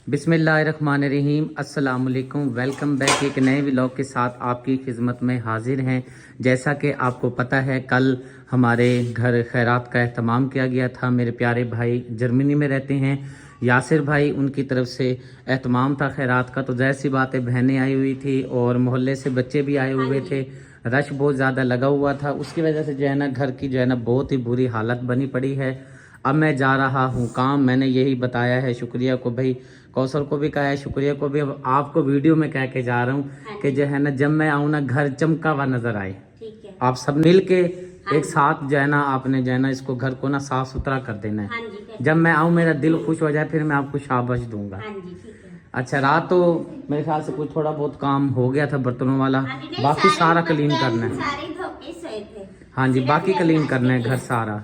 बिस्मिल्लाहिर्रहमानिर्रहीम। अस्सलाम वालेकुम। Welcome back. एक नए व्लॉग के साथ आपकी खिदमत में हाजिर हैं। जैसा कि आपको पता है, कल हमारे घर खैरात का एहतमाम किया गया था। मेरे प्यारे भाई जर्मनी में रहते हैं, यासिर भाई, उनकी तरफ से एहतमाम था खैरात का। तो जाहिर सी बात है, बहनें आई हुई थी और मोहल्ले से बच्चे भी आए हुए थे। रश बहुत ज़्यादा लगा हुआ था, उसकी वजह से जो है ना घर की जो है ना बहुत ही बुरी हालत बनी पड़ी है। अब मैं जा रहा हूँ काम। मैंने यही बताया है शुक्रिया को, भाई कौशल को भी कहा है, शुक्रिया को भी। अब आपको वीडियो में कह के जा रहा हूँ कि जो है ना जब मैं आऊँ ना घर चमका हुआ नजर आए। आप सब मिल के एक साथ जो है ना आपने जो है ना इसको घर को ना साफ सुथरा कर देना है। जब मैं आऊँ मेरा दिल खुश हो जाए, फिर मैं आपको शाबाश दूंगा। अच्छा, रात तो मेरे ख्याल से कुछ थोड़ा बहुत काम हो गया था बर्तनों वाला, बाकी सारा क्लीन करना है। हाँ जी, बाकी क्लीन करना है घर सारा।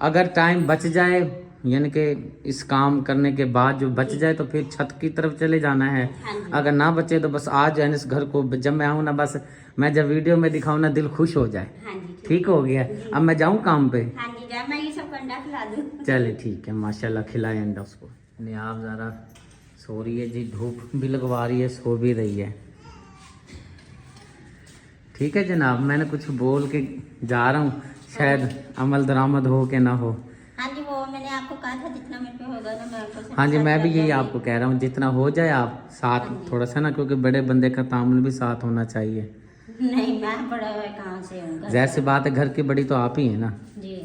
अगर टाइम बच जाए, यानी कि इस काम करने के बाद जो बच जाए, तो फिर छत की तरफ चले जाना है। अगर ना बचे तो बस आज है इस घर को, जब मैं आऊँ ना, बस मैं जब वीडियो में दिखाऊँ ना दिल खुश हो जाए। ठीक हो गया। अब मैं जाऊँ काम पे। चले ठीक है, माशाल्लाह खिलाए अंडा उसको। आप ज़रा सो रही है जी, धूप भी लगवा रही है, सो भी रही है। ठीक है जनाब, मैंने कुछ बोल के जा रहा हूँ, शायद अमल दरामद हो के ना हो। हाँ जी, वो मैंने आपको कहा था जितना मेरे पे होगा ना मैं आपको। हाँ जी, मैं भी यही आपको कह रहा हूँ, जितना हो जाए आप साथ थोड़ा सा ना, क्योंकि बड़े बंदे का तामुल भी साथ होना चाहिए। नहीं, मैं बड़ा हुआ कहाँ से हूँ। जाहिर सी बात है, घर की बड़ी तो आप ही है ना जी।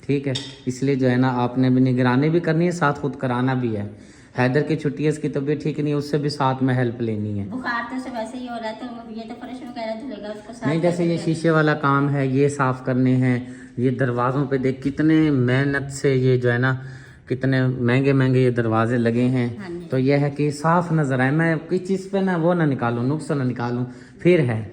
ठीक है, इसलिए जो है ना आपने भी निगरानी भी करनी है, साथ खुद कराना भी है। हैदर की छुट्टी है, इसकी तबीयत ठीक नहीं है, उससे भी साथ में हेल्प लेनी है। बुखार तो से वैसे ही हो रहा है, तो ये तो फर्श वगैरह धुलेगा उसको साफ। नहीं, जैसे ये शीशे वाला काम है, ये साफ करने हैं। ये दरवाज़ों पे देख कितने मेहनत से ये जो है ना, कितने महंगे महंगे ये दरवाजे लगे हैं। तो यह है कि साफ नजर आए। मैं किस चीज़ पे ना वो ना निकालूं, नुक्स ना निकालूं, फिर है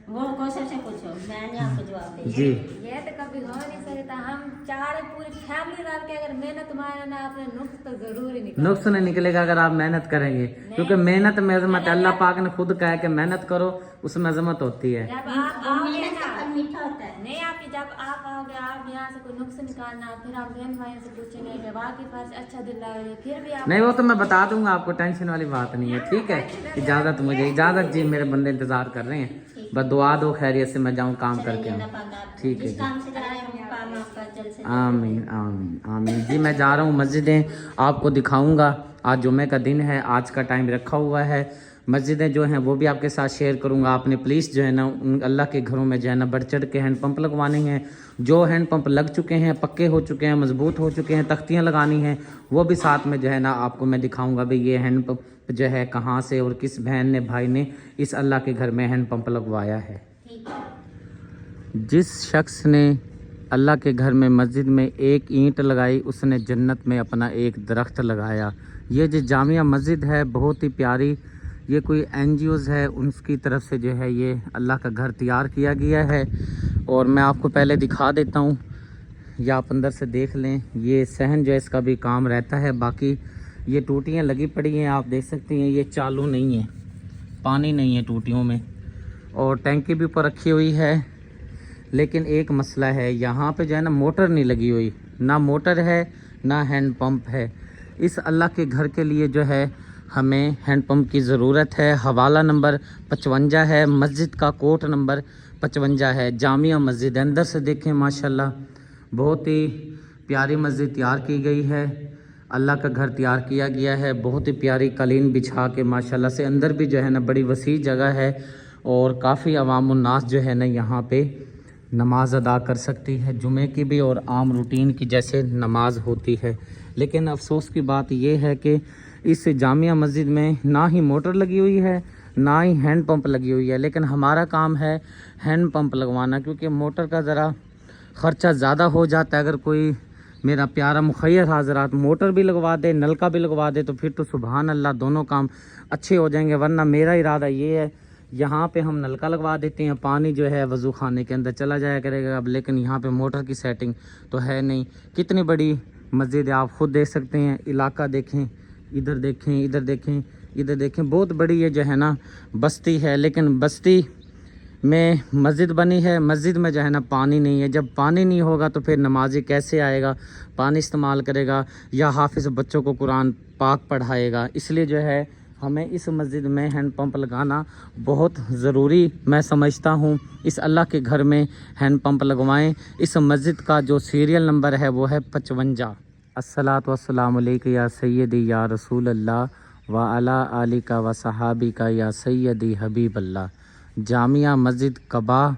वो कौशल से पूछो, मैंने आपको जवाब दिया जी। ये तो कभी हो नहीं सकता। हम चाह रहे पूरी फैमिली रह के अगर मेहनत मारे ना, अपने नुक्स तो जरूर ही निकल। नुक्स नहीं निकलेगा अगर आप मेहनत करेंगे, क्योंकि मेहनत में अजमत है। अल्लाह पाक ने खुद कहा है कि मेहनत करो, उसमें अजमत होती है। जब आप आओगे मेहनत ना, का फल मीठा होता है। नहीं आपकी जब आप आओगे, आप यहाँ से कोई नुक्स निकालना, फिर आप बहन भाई से पूछेंगे कि वाकई फर्ज अच्छा दिल रहा है, फिर भी आप। नहीं, वो तो मैं बता दूंगा आपको, टेंशन वाली बात नहीं है। ठीक है, इजाज़त, मुझे इजाज़त जी, मेरे बंदे इंतज़ार कर रहे हैं। बस दुआ दो खैरियत से मैं जाऊँ काम करके आऊँ। ठीक है जी, आमीन आमीन आमीन जी। मैं जा रहा हूँ मस्जिदें आपको दिखाऊंगा। आज जुमे का दिन है, आज का टाइम रखा हुआ है। मस्जिदें जो हैं वो भी आपके साथ शेयर करूंगा। आपने प्लीज़ जो है ना उन अल्लाह के घरों में जो है ना बढ़ चढ़ के हैंड पंप लगवाने हैं। जो हैंड पंप लग चुके हैं, पक्के हो चुके हैं, मजबूत हो चुके हैं, तख्तियाँ लगानी हैं, वो भी साथ में जो है ना आपको मैं दिखाऊँगा। भाई ये हैंड पंप जो है कहाँ से और किस बहन ने, भाई ने इस अल्लाह के घर में हैंड पंप लगवाया है। जिस शख्स ने अल्लाह के घर में मस्जिद में एक ईंट लगाई, उसने जन्नत में अपना एक दरख्त लगाया। ये जो जामिया मस्जिद है बहुत ही प्यारी, ये कोई NGOs है, उनकी तरफ से जो है ये अल्लाह का घर तैयार किया गया है। और मैं आपको पहले दिखा देता हूँ, या आप अंदर से देख लें। ये सहन जो है इसका भी काम रहता है। बाकी ये टूटियाँ लगी पड़ी हैं, आप देख सकते हैं। ये चालू नहीं है, पानी नहीं है टूटियों में, और टैंकी भी ऊपर रखी हुई है। लेकिन एक मसला है, यहाँ पे जो है ना मोटर नहीं लगी हुई, ना मोटर है ना हैंड पंप है। इस अल्लाह के घर के लिए जो है हमें हैंड पंप की ज़रूरत है। हवाला नंबर 55 है, मस्जिद का कोट नंबर 55 है। जामिया मस्जिद अंदर से देखें, माशाल्लाह बहुत ही प्यारी मस्जिद तैयार की गई है। अल्लाह का घर तैयार किया गया है, बहुत ही प्यारी कालीन बिछा के माशाल्लाह से। अंदर भी जो है ना बड़ी वसी जगह है, और काफ़ी अवाम उन्नास जो है ना यहाँ पे नमाज अदा कर सकती है, जुमे की भी और आम रूटीन की जैसे नमाज होती है। लेकिन अफसोस की बात यह है कि इस जामिया मस्जिद में ना ही मोटर लगी हुई है, ना ही हैंड पंप लगी हुई है। लेकिन हमारा काम है हैंड पंप लगवाना, क्योंकि मोटर का ज़रा ख़र्चा ज़्यादा हो जाता है। अगर कोई मेरा प्यारा मुखैर हाजरात मोटर भी लगवा दे, नलका भी लगवा दे, तो फिर तो सुबहान अल्लाह, दोनों काम अच्छे हो जाएंगे। वरना मेरा इरादा ये है, यहाँ पे हम नलका लगवा देते हैं, पानी जो है वज़ू खाने के अंदर चला जाया करेगा अब। लेकिन यहाँ पे मोटर की सेटिंग तो है नहीं। कितनी बड़ी मस्जिद है, आप ख़ुद देख सकते हैं। इलाका देखें, इधर देखें, इधर देखें, इधर देखें, बहुत बड़ी ये जो है ना बस्ती है। लेकिन बस्ती में मस्जिद बनी है। मस्जिद में जो है ना पानी नहीं है, जब पानी नहीं होगा तो फिर नमाजी कैसे आएगा, पानी इस्तेमाल करेगा या हाफिज़ बच्चों को कुरान पाक पढ़ाएगा। इसलिए जो है हमें इस मस्जिद में हैंड पंप लगाना बहुत ज़रूरी मैं समझता हूँ। इस अल्लाह के घर में हैंड पंप लगवाएं। इस मस्जिद का जो सीरियल नंबर है वो है 55। अस्सलातु वस्सलामु अलैका या सय्यदी या रसूल अल्लाह व अला आलिका व सहाबिका या सय्यदी हबीब अल्लाह। जामिया मस्जिद कबा,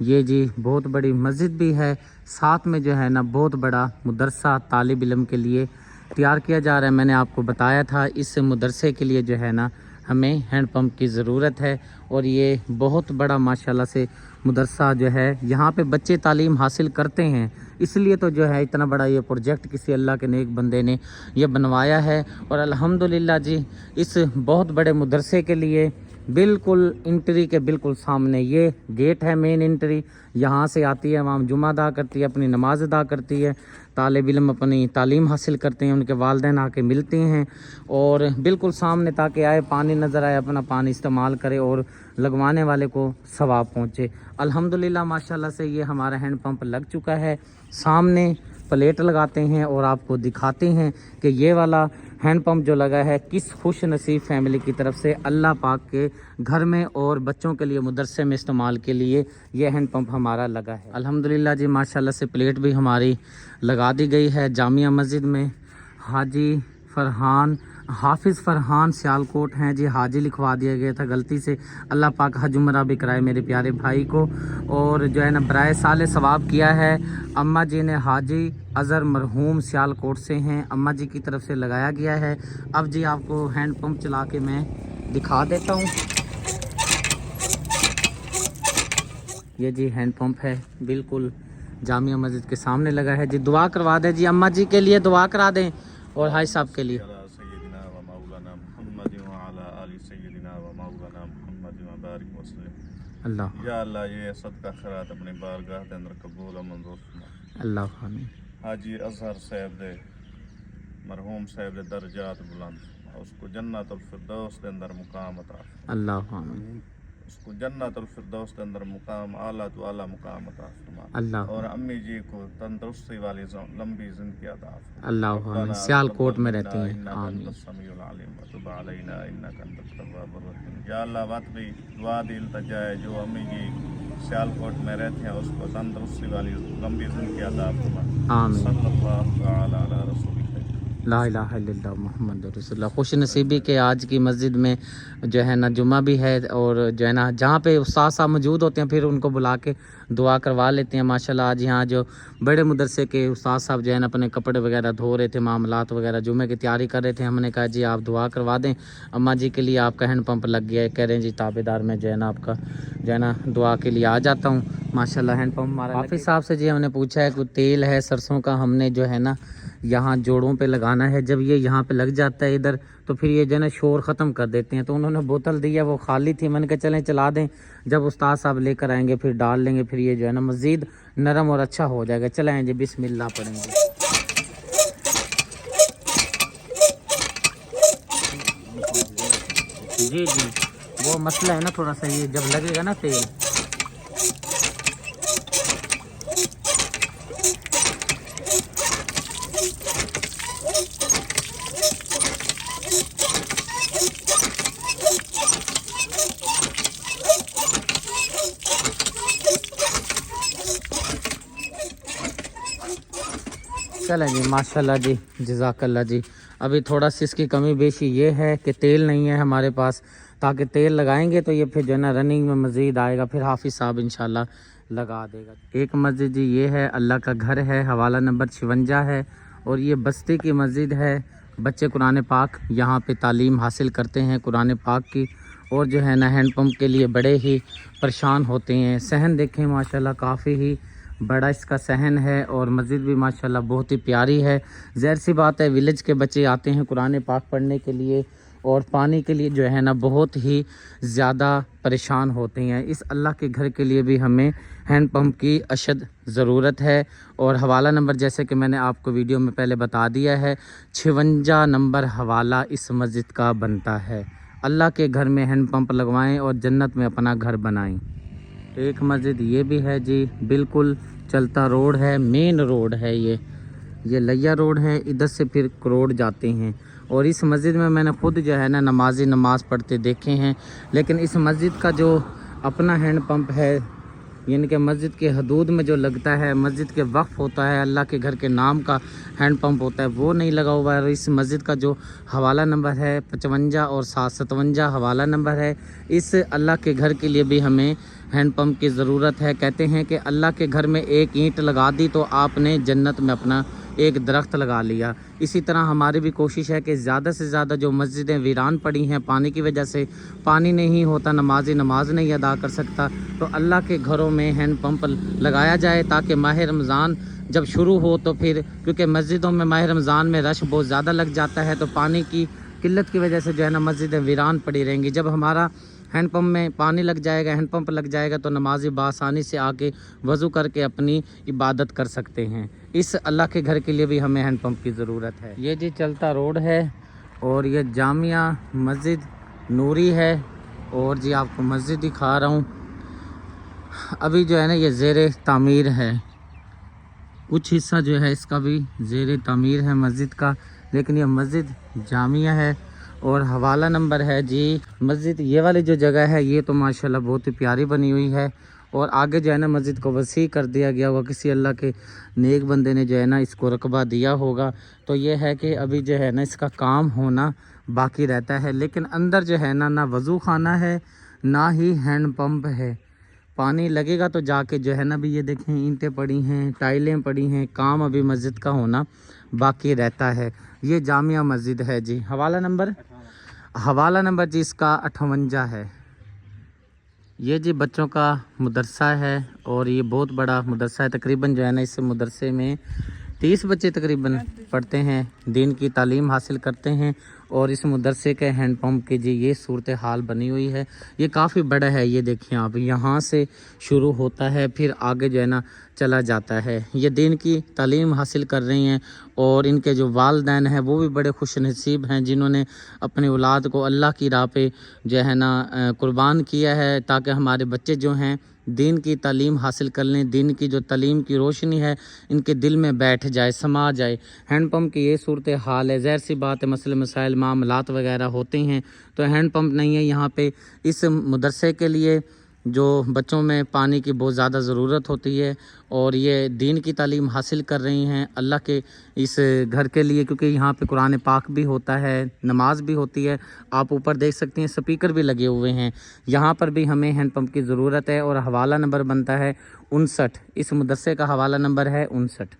ये जी बहुत बड़ी मस्जिद भी है, साथ में जो है ना बहुत बड़ा मदरसा तालिब इल्म के लिए तैयार किया जा रहा है। मैंने आपको बताया था इस मदरसे के लिए जो है ना हमें हैंड पंप की ज़रूरत है और ये बहुत बड़ा माशाल्लाह से मदरसा जो है यहाँ पे बच्चे तालीम हासिल करते हैं। इसलिए तो जो है इतना बड़ा ये प्रोजेक्ट किसी अल्लाह के नेक बंदे ने ये बनवाया है। और अल्हम्दुलिल्लाह जी इस बहुत बड़े मदरसे के लिए बिल्कुल इंट्री के बिल्कुल सामने ये गेट है, मेन इंट्री। यहाँ से आती है, वहाँ जुमा अदा करती है, अपनी नमाज अदा करती है, तालिब इल्म अपनी तालीम हासिल करते हैं, उनके वालिदैन आके मिलते हैं और बिल्कुल सामने ताकि आए, पानी नज़र आए, अपना पानी इस्तेमाल करे और लगवाने वाले को सवाब पहुँचे। अल्हम्दुलिल्लाह माशाल्लाह से ये हमारा हैंड पंप लग चुका है। सामने प्लेट लगाते हैं और आपको दिखाते हैं कि ये वाला हैंड पंप जो लगा है किस खुश नसीब फैमिली की तरफ से अल्लाह पाक के घर में और बच्चों के लिए मदरसे में इस्तेमाल के लिए ये हैंड पंप हमारा लगा है। अल्हम्दुलिल्लाह जी माशाल्लाह से प्लेट भी हमारी लगा दी गई है जामिया मस्जिद में। हाजी फरहान, हाफिज़ फरहान सियालकोट हैं जी, हाजी लिखवा दिया गया था गलती से। अल्लाह पाक हज उम्रा भी कराए मेरे प्यारे भाई को। और जो है ना बराए साले सवाब किया है। अम्मा जी ने हाजी अज़हर मरहूम सियालकोट से हैं, अम्मा जी की तरफ से लगाया गया है। अब जी आपको हैंड पंप चला के मैं दिखा देता हूँ। ये जी हैंड पंप है, बिल्कुल जामिया मस्जिद के सामने लगा है जी। दुआ करवा दें जी, अम्मा जी के लिए दुआ करा दें और हाई साहब के लिए। अल्लाह या अल्लाह ये सदका खैरात अपनी बारगाह के अंदर कबूल और मंजूर फरमा। अल्लाह आमीन। हाजी अजहर साहब दे मरहूम साहब दे दर्जात बुलंद फरमा, उसको जन्नतुल फिरदौस के अंदर मुकाम अता फरमा। अल्लाह आमीन। उसको जन्नतुल फिरदौस के अंदर मुकाम आला तो आला मुकाम अता फरमा। अल्लाह और अम्मी जी को तंदुरुस्ती वाली लंबी जिंदगी अता फरमा। अल्लाह आमीन। सियालकोट में रहती हैं। आमीन। या अल्लाह बात भी दुआ दिल तजाए जो अम्मी जी सियालकोट में रहते हैं उसको तंदुरुस्ती वाली लंबी जिंदगी अता फरमा। आमीन। सल्लल्लाहु तआला अला रसूलिल्लाह। ला इलाहा इल्लल्लाह मुहम्मद रसूलुल्लाह। खुश नसीबी के आज की मस्जिद में जो है ना जुमा भी है और जो है ना जहाँ पे उस्ताद साहब मौजूद होते हैं फिर उनको बुला के दुआ करवा लेते हैं। माशाल्लाह आज यहाँ जो बड़े मदरसे के उस्ताद साहब जो है ना अपने कपड़े वगैरह धो रहे थे, मामलात वगैरह जुमे की तैयारी कर रहे थे। हमने कहा जी आप दुआ करवा दें, अम्मा जी के लिए आपका हैंड पंप लग गया है। कह रहे हैं जी ताबेदार में जो है ना आपका जो है ना दुआ के लिए आ जाता हूँ। माशाल्लाह हैंड पंप हमारा। हाफिज़ साहब से जी हमने पूछा है कोई तेल है सरसों का, हमने जो है ना यहाँ जोड़ों पे लगाना है। जब ये यहाँ पे लग जाता है इधर तो फिर ये जो है ना शोर ख़त्म कर देते हैं। तो उन्होंने बोतल दी है, वो खाली थी, मैंने कहा चलें चला दें, जब उस्ताद साहब लेकर आएंगे फिर डाल लेंगे, फिर ये जो है ना मज़ीद नरम और अच्छा हो जाएगा। चलें जी बिस्मिल्लाह पढ़ेंगे। जी जी वो मसला है ना थोड़ा सा, ये जब लगेगा ना तेल। चलें जी माशाल्लाह जी जज़ाकल्लाह जी। अभी थोड़ा सी इसकी कमी बेशी ये है कि तेल नहीं है हमारे पास, ताकि तेल लगाएंगे तो ये फिर जो है ना रनिंग में मज़ीद आएगा, फिर हाफिज़ साहब इंशाल्लाह लगा देगा। एक मस्जिद जी ये है, अल्लाह का घर है, हवाला नंबर 56 है और ये बस्ती की मस्जिद है। बच्चे कुरान पाक यहाँ पे तालीम हासिल करते हैं कुरान पाक की। और जो है ना हैंड पंप के लिए बड़े ही परेशान होते हैं। सहन देखें माशाल्लाह काफ़ी ही बड़ा इसका सहन है और मस्जिद भी माशाल्लाह बहुत ही प्यारी है। ज़ाहिर सी बात है विलेज के बच्चे आते हैं कुरान पाक पढ़ने के लिए और पानी के लिए जो है ना बहुत ही ज़्यादा परेशान होते हैं। इस अल्लाह के घर के लिए भी हमें हैंड पंप की अशद ज़रूरत है। और हवाला नंबर जैसे कि मैंने आपको वीडियो में पहले बता दिया है, 56 नंबर हवाला इस मस्जिद का बनता है। अल्लाह के घर में हैंड पंप लगवाएं और जन्नत में अपना घर बनाएं। एक मस्जिद ये भी है जी, बिल्कुल चलता रोड है, मेन रोड है ये लैया रोड है, इधर से फिर करोड़ जाते हैं। और इस मस्जिद में मैंने खुद जो है ना नमाज पढ़ते देखे हैं, लेकिन इस मस्जिद का जो अपना हैंड पंप है, यानी कि मस्जिद के हदूद में जो लगता है, मस्जिद के वक्फ होता है, अल्लाह के घर के नाम का हैंड पंप होता है, वो नहीं लगा हुआ है। और इस मस्जिद का जो हवाला नंबर है 55 और 757 हवाला नंबर है, इस अल्लाह के घर के लिए भी हमें हैंड पंप की ज़रूरत है। कहते हैं कि अल्लाह के घर में एक ईंट लगा दी तो आपने जन्नत में अपना एक दरख्त लगा लिया। इसी तरह हमारी भी कोशिश है कि ज़्यादा से ज़्यादा जो मस्जिदें वीरान पड़ी हैं, पानी की वजह से पानी नहीं होता, नमाजी नमाज नहीं अदा कर सकता, तो अल्लाह के घरों में हैंड पंप लगाया जाए ताकि माह रमज़ान जब शुरू हो तो फिर, क्योंकि मस्जिदों में माह रमज़ान में रश बहुत ज़्यादा लग जाता है, तो पानी की किल्लत की वजह से जो है ना मस्जिदें वीरान पड़ी रहेंगी। जब हमारा हैंड पंप में पानी लग जाएगा, हैंड पंप लग जाएगा, तो नमाजी बासानी से आके वज़ू करके अपनी इबादत कर सकते हैं। इस अल्लाह के घर के लिए भी हमें हैंड पंप की ज़रूरत है। ये जी चलता रोड है और ये जामिया मस्जिद नूरी है। और जी आपको मस्जिद दिखा रहा हूँ, अभी जो है ना ये ज़ेर तामीर है, कुछ हिस्सा जो है इसका भी ज़ेर तामीर है मस्जिद का, लेकिन ये मस्जिद जामिया है। और हवाला नंबर है जी मस्जिद, ये वाली जो जगह है ये तो माशाल्लाह बहुत ही प्यारी बनी हुई है। और आगे जो है ना मस्जिद को वसी कर दिया गया होगा, किसी अल्लाह के नेक बंदे ने जो है ना इसको रकबा दिया होगा। तो ये है कि अभी जो है ना इसका काम होना बाकी रहता है, लेकिन अंदर जो है ना वज़ू खाना है ना ही हैंड पंप है। पानी लगेगा तो जाके जो है ना, भी ये देखें ईंटें पड़ी हैं, टाइलें पड़ी हैं, काम अभी मस्जिद का होना बाकी रहता है। ये जामिया मस्जिद है जी। हवाला नंबर जी इसका 58 है। ये जी बच्चों का मदरसा है और ये बहुत बड़ा मदरसा है, तकरीबन जो है ना इस मदरसे में 30 बच्चे तकरीबन पढ़ते हैं, दीन की तालीम हासिल करते हैं। और इस मदरसे के हैंड पंप की जी ये सूरत हाल बनी हुई है। ये काफ़ी बड़ा है, ये देखिए आप, यहाँ से शुरू होता है फिर आगे जो है ना चला जाता है। ये दीन की तालीम हासिल कर रही हैं और इनके जो वालिदैन हैं वो भी बड़े खुश नसीब हैं जिन्होंने अपनी औलाद को अल्लाह की राह पे जो है ना कुर्बान किया है, ताकि हमारे बच्चे जो हैं दीन की तालीम हासिल कर लें, दीन की जो तालीम की रोशनी है इनके दिल में बैठ जाए, समा जाए। हैंड पंप की ये सूरत हाल है। ज़ाहिर सी बात है, मसले मसाइल मामलात वगैरह होते हैं तो हैंड पंप नहीं है यहाँ पे। इस मदरसे के लिए जो बच्चों में पानी की बहुत ज़्यादा ज़रूरत होती है और ये दीन की तालीम हासिल कर रही हैं अल्लाह के इस घर के लिए, क्योंकि यहाँ पे कुरान पाक भी होता है, नमाज भी होती है। आप ऊपर देख सकते हैं स्पीकर भी लगे हुए हैं, यहाँ पर भी हमें हैंड पंप की ज़रूरत है। और हवाला नंबर बनता है 59, इस मदरसे का हवाला नंबर है 59।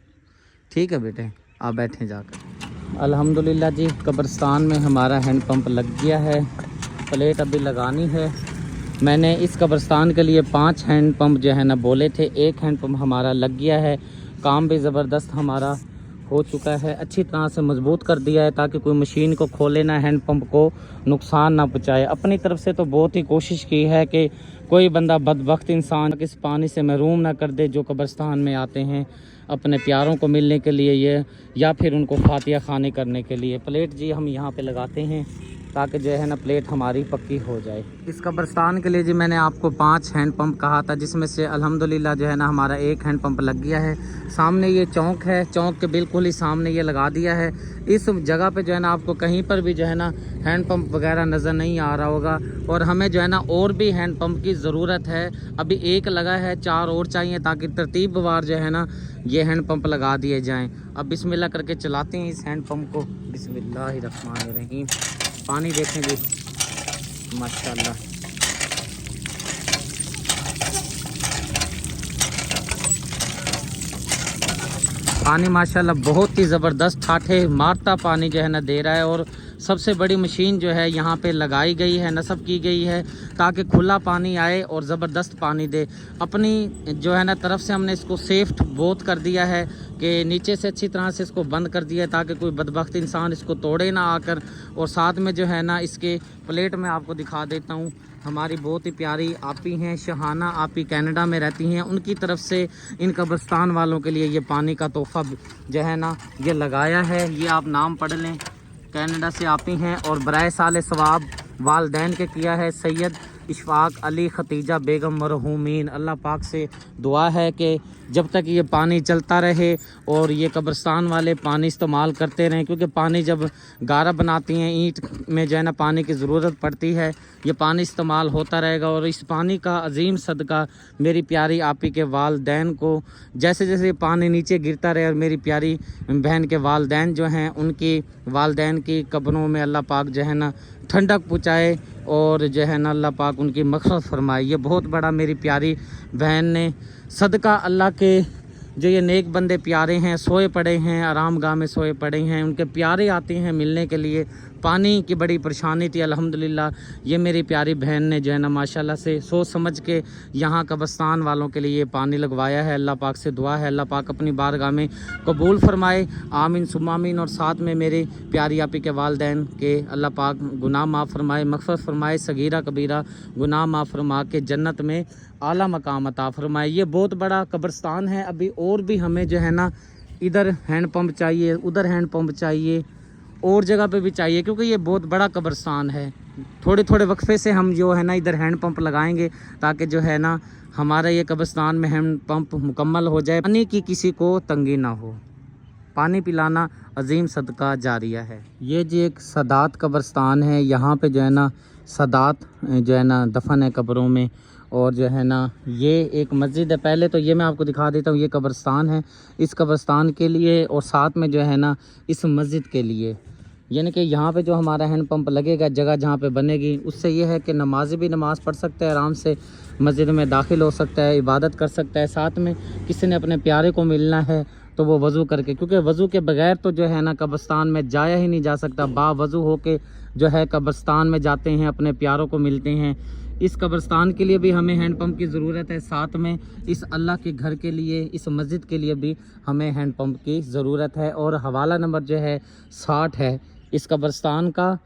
ठीक है बेटे, आप बैठें जाकर। अल्हम्दुलिल्लाह जी, कब्रिस्तान में हमारा हैंड पंप लग गया है, प्लेट अभी लगानी है। मैंने इस कब्रिस्तान के लिए 5 हैंड पंप जो है ना बोले थे, 1 हैंड पंप हमारा लग गया है। काम भी ज़बरदस्त हमारा हो चुका है, अच्छी तरह से मजबूत कर दिया है ताकि कोई मशीन को खोले ना, हैंड पंप को नुकसान ना पहुँचाए। अपनी तरफ से तो बहुत ही कोशिश की है कि कोई बंदा बदबख्त इंसान इस पानी से महरूम ना कर दे जो कब्रिस्तान में आते हैं अपने प्यारों को मिलने के लिए ये, या फिर उनको फातिया खाने करने के लिए। प्लेट जी हम यहाँ पे लगाते हैं ताकि जो है ना प्लेट हमारी पक्की हो जाए। इस कब्रिस्तान के लिए जी मैंने आपको 5 हैंड पंप कहा था, जिसमें से अल्हम्दुलिल्लाह जो है ना हमारा 1 हैंड पंप लग गया है। सामने ये चौक है, चौक के बिल्कुल ही सामने ये लगा दिया है। इस जगह पे जो है ना आपको कहीं पर भी जो है ना हैंड पंप वगैरह नज़र नहीं आ रहा होगा। और हमें जो है ना और भी हैंड पंप की ज़रूरत है। अभी 1 लगा है, 4 और चाहिए ताकि तरतीबवार जो है ना ये हैंड पंप लगा दिए जाएँ। अब बिस्मिल्लाह करके चलाते हैं इस हैंड पंप को। बिस्मिल्लाहिर्रहमानिर्रहीम। पानी देखें जी, माशाल्लाह। पानी माशाल्लाह बहुत ही ज़बरदस्त ठाठे मारता पानी जो है ना दे रहा है। और सबसे बड़ी मशीन जो है यहाँ पे लगाई गई है, नस्ब की गई है ताकि खुला पानी आए और ज़बरदस्त पानी दे। अपनी जो है ना तरफ से हमने इसको सेफ्ट बहुत कर दिया है कि नीचे से अच्छी तरह से इसको बंद कर दिया है ताकि कोई बदबख्त इंसान इसको तोड़े ना आकर। और साथ में जो है ना इसके प्लेट में आपको दिखा देता हूँ, हमारी बहुत ही प्यारी आपी हैं, शहाना आपी कनाडा में रहती हैं, उनकी तरफ से इन कब्रिस्तान वालों के लिए ये पानी का तोहफ़ा जो है ना ये लगाया है। ये आप नाम पढ़ लें, कनाडा से आपी हैं और बराए साल सवाब वालदैन के किया है, सैयद इशफाक अली खतीजा बेगम मरहूमीन। अल्लाह पाक से दुआ है कि जब तक ये पानी चलता रहे और ये कब्रिस्तान वाले पानी इस्तेमाल करते रहें, क्योंकि पानी जब गारा बनाती हैं ईंट में जो है ना पानी की ज़रूरत पड़ती है, ये पानी इस्तेमाल होता रहेगा। और इस पानी का अजीम सदका मेरी प्यारी आपी के वालदैन को, जैसे जैसे पानी नीचे गिरता रहे और मेरी प्यारी बहन के वालदैन जो हैं उनकी वालदैन की कब्रों में अल्लाह पाक जो है ना ठंडक पहुँचाए और जो है ना अल्लाह पाक उनकी मग़फ़िरत फरमाए। ये बहुत बड़ा मेरी प्यारी बहन ने सदका अल्लाह के जो ये नेक बंदे प्यारे हैं, सोए पड़े हैं, आराम गाह में सोए पड़े हैं, उनके प्यारे आते हैं मिलने के लिए। पानी की बड़ी परेशानी थी, अल्हम्दुलिल्लाह ये मेरी प्यारी बहन ने जो है ना माशाल्लाह से सोच समझ के यहाँ कब्रिस्तान वालों के लिए पानी लगवाया है। अल्लाह पाक से दुआ है अल्लाह पाक अपनी बारगाह में कबूल फरमाए, आमीन सुम्मा आमीन। और साथ में मेरे प्यारी आपी के वालदैन के अल्लाह पाक गुनाह माफ़ फरमाए, मग़फ़िरत फरमाए, सगीरा कबीरा गुनाह माफ़ फरमा के जन्नत में आला मकाम अता फरमाए। ये बहुत बड़ा कब्रिस्तान है। अभी और भी हमें जो है ना इधर हैंड पंप चाहिए, उधर हैंड पंप चाहिए, और जगह पे भी चाहिए, क्योंकि ये बहुत बड़ा कब्रिस्तान है। थोड़े थोड़े वक्फे से हम जो है ना इधर हैंड पंप लगाएंगे ताकि जो है ना हमारा ये कब्रिस्तान में हैंड पंप मुकम्मल हो जाए, पानी की किसी को तंगी ना हो। पानी पिलाना अजीम सदका जारिया है। ये जी एक सदात कब्रिस्तान है, यहाँ पे जो है ना सदात जो है ना दफन है कब्रों में। और जो है ना ये एक मस्जिद है। पहले तो ये मैं आपको दिखा देता हूँ, ये कब्रिस्तान है। इस कब्रिस्तान के लिए और साथ में जो है ना इस मस्जिद के लिए, यानी कि यहाँ पे जो हमारा हैंड पंप लगेगा, जगह जहाँ पे बनेगी, उससे ये है कि नमाज़ी भी नमाज़ पढ़ सकता है, आराम से मस्जिद में दाखिल हो सकता है, इबादत कर सकता है। साथ में किसी ने अपने प्यारे को मिलना है तो वो वज़ू करके, क्योंकि वज़ू के बगैर तो जो है ना कब्रिस्तान में जाया ही नहीं जा सकता। बावज़ू हो के जो है कब्रिस्तान में जाते हैं, अपने प्यारों को मिलते हैं। इस कब्रिस्तान के लिए भी हमें हैंड पंप की ज़रूरत है, साथ में इस अल्लाह के घर के लिए, इस मस्जिद के लिए भी हमें हैंड पंप की ज़रूरत है। और हवाला नंबर जो है 60 है इस कब्रिस्तान का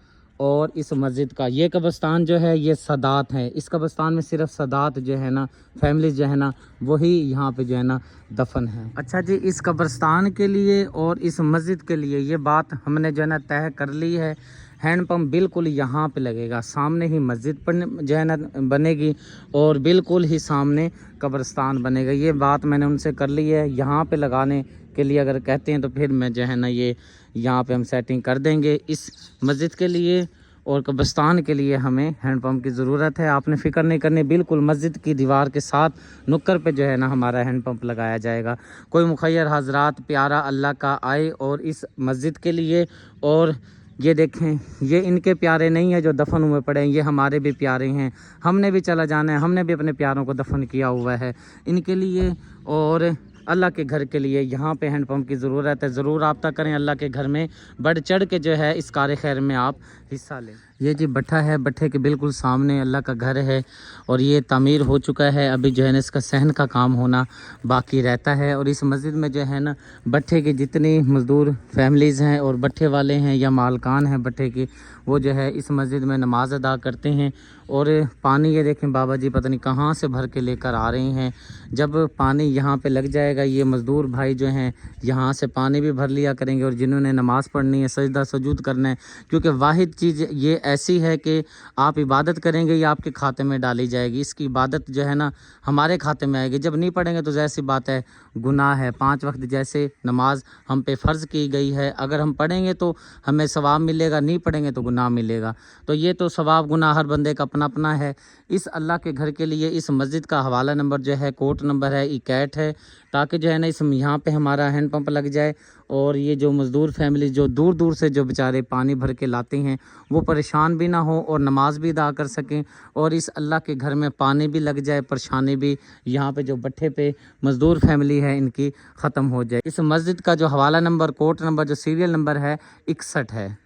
और इस मस्जिद का। ये कब्रिस्तान जो है ये सदात है। इस कब्रिस्तान में सिर्फ सदात जो है ना फैमिली जो है ना वही यहाँ पे जो है ना दफन है। अच्छा जी, इस कब्रिस्तान के लिए और इस मस्जिद के लिए ये बात हमने जो है ना तय कर ली है। हैंड पंप बिल्कुल यहाँ पे लगेगा, सामने ही मस्जिद पर जो है ना बनेगी और बिल्कुल ही सामने कब्रिस्तान बनेगा। ये बात मैंने उनसे कर ली है। यहाँ पे लगाने के लिए अगर कहते हैं तो फिर मैं जो है ना ये यहाँ पे हम सेटिंग कर देंगे। इस मस्जिद के लिए और कब्रिस्तान के लिए हमें हैंड पंप की ज़रूरत है। आपने फ़िक्र नहीं करनी, बिल्कुल मस्जिद की दीवार के साथ नुक्कर पे जो है ना हमारा हैंड पंप लगाया जाएगा। कोई मुखय्यर हजरात प्यारा अल्लाह का आए और इस मस्जिद के लिए, और ये देखें ये इनके प्यारे नहीं है जो दफन हुए पड़े हैं, ये हमारे भी प्यारे हैं। हमने भी चला जाना है, हमने भी अपने प्यारों को दफन किया हुआ है। इनके लिए और अल्लाह के घर के लिए यहाँ पे हैंड पंप की ज़रूरत है। ज़रूर रब्ता करें, अल्लाह के घर में बढ़ चढ़ के जो है इस कार खैर में आप हिस्सा लें। ये जी भट्ठा है, भट्ठे के बिल्कुल सामने अल्लाह का घर है और ये तामीर हो चुका है। अभी जो है ना इसका सहन का काम होना बाकी रहता है। और इस मस्जिद में जो है ना भट्ठे की जितनी मज़दूर फैमिलीज़ हैं और भट्ठे वाले हैं या मालकान हैं भट्ठे की, वो जो है इस मस्जिद में नमाज अदा करते हैं। और पानी ये देखें बाबा जी पता नहीं कहाँ से भर के लेकर आ रहे हैं। जब पानी यहाँ पे लग जाएगा, ये मज़दूर भाई जो हैं यहाँ से पानी भी भर लिया करेंगे। और जिन्होंने नमाज़ पढ़नी है, सजदा सजूद करना है, क्योंकि वाहिद चीज़ ये ऐसी है कि आप इबादत करेंगे ये आपके खाते में डाली जाएगी। इसकी इबादत जो है ना हमारे खाते में आएगी। जब नहीं पढ़ेंगे तो जैसी बात है गुनाह है। 5 वक्त जैसे नमाज हम पे फ़र्ज़ की गई है, अगर हम पढ़ेंगे तो हमें सवाब मिलेगा, नहीं पढ़ेंगे तो गुनाह मिलेगा। तो ये तो सवाब गुनाह हर बंदे का अपना अपना है। इस अल्लाह के घर के लिए इस मस्जिद का हवाला नंबर जो है कोड नंबर है 61 है, ताकि जो है ना इस यहाँ पे हमारा हैंड पंप लग जाए। और ये जो मज़दूर फैमिली जो दूर दूर से जो बेचारे पानी भर के लाते हैं वो परेशान भी ना हो और नमाज भी अदा कर सकें, और इस अल्लाह के घर में पानी भी लग जाए, परेशानी भी यहाँ पे जो भट्ठे पे मज़दूर फैमिली है इनकी ख़त्म हो जाए। इस मस्जिद का जो हवाला नंबर कोड नंबर जो सीरियल नंबर है 61 है।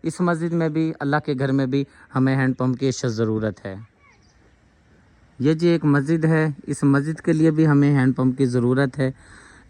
इस मस्जिद में भी अल्लाह के घर में भी हमें हैंड पंप की ज़रूरत है। ये जी एक मस्जिद है, इस मस्जिद के लिए भी हमें हैंड पंप की ज़रूरत है।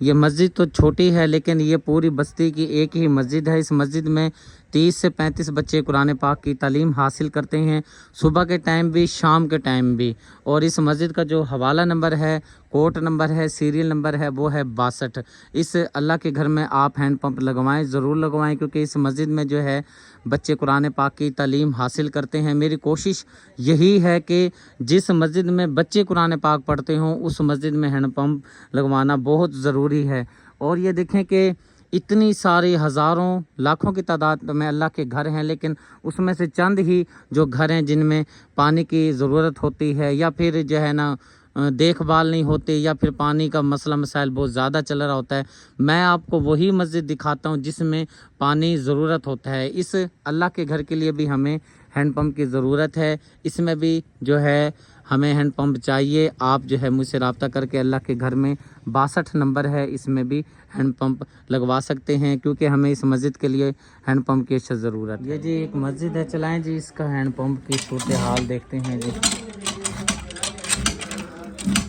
ये मस्जिद तो छोटी है लेकिन ये पूरी बस्ती की एक ही मस्जिद है। इस मस्जिद में 30 से 35 बच्चे कुरान पाक की तालीम हासिल करते हैं, सुबह के टाइम भी शाम के टाइम भी। और इस मस्जिद का जो हवाला नंबर है, कोड नंबर है, सीरियल नंबर है, वो है 62। इस अल्लाह के घर में आप हैंड पंप लगवाएं, ज़रूर लगवाएं, क्योंकि इस मस्जिद में जो है बच्चे कुरान पाक की तालीम हासिल करते हैं। मेरी कोशिश यही है कि जिस मस्जिद में बच्चे कुरान पाक पढ़ते हों उस मस्जिद में हैंड पंप लगवाना बहुत ज़रूरी है। और ये देखें कि इतनी सारी हज़ारों लाखों की तादाद में अल्लाह के घर हैं, लेकिन उसमें से चंद ही जो घर हैं जिनमें पानी की ज़रूरत होती है, या फिर जो है ना देखभाल नहीं होती, या फिर पानी का मसला मसाइल बहुत ज़्यादा चल रहा होता है। मैं आपको वही मस्जिद दिखाता हूँ जिसमें पानी ज़रूरत होता है। इस अल्लाह के घर के लिए भी हमें हैंड पंप की ज़रूरत है, इसमें भी जो है हमें हैंड पंप चाहिए। आप जो है मुझसे रब्ता करके अल्लाह के घर में 62 नंबर है, इसमें भी हैंड पंप लगवा सकते हैं, क्योंकि हमें इस मस्जिद के लिए हैंड पंप की अच्छा ज़रूरत है। ये जी एक मस्जिद है, चलाएं जी इसका हैंड पंप की सूरत हाल देखते हैं जी।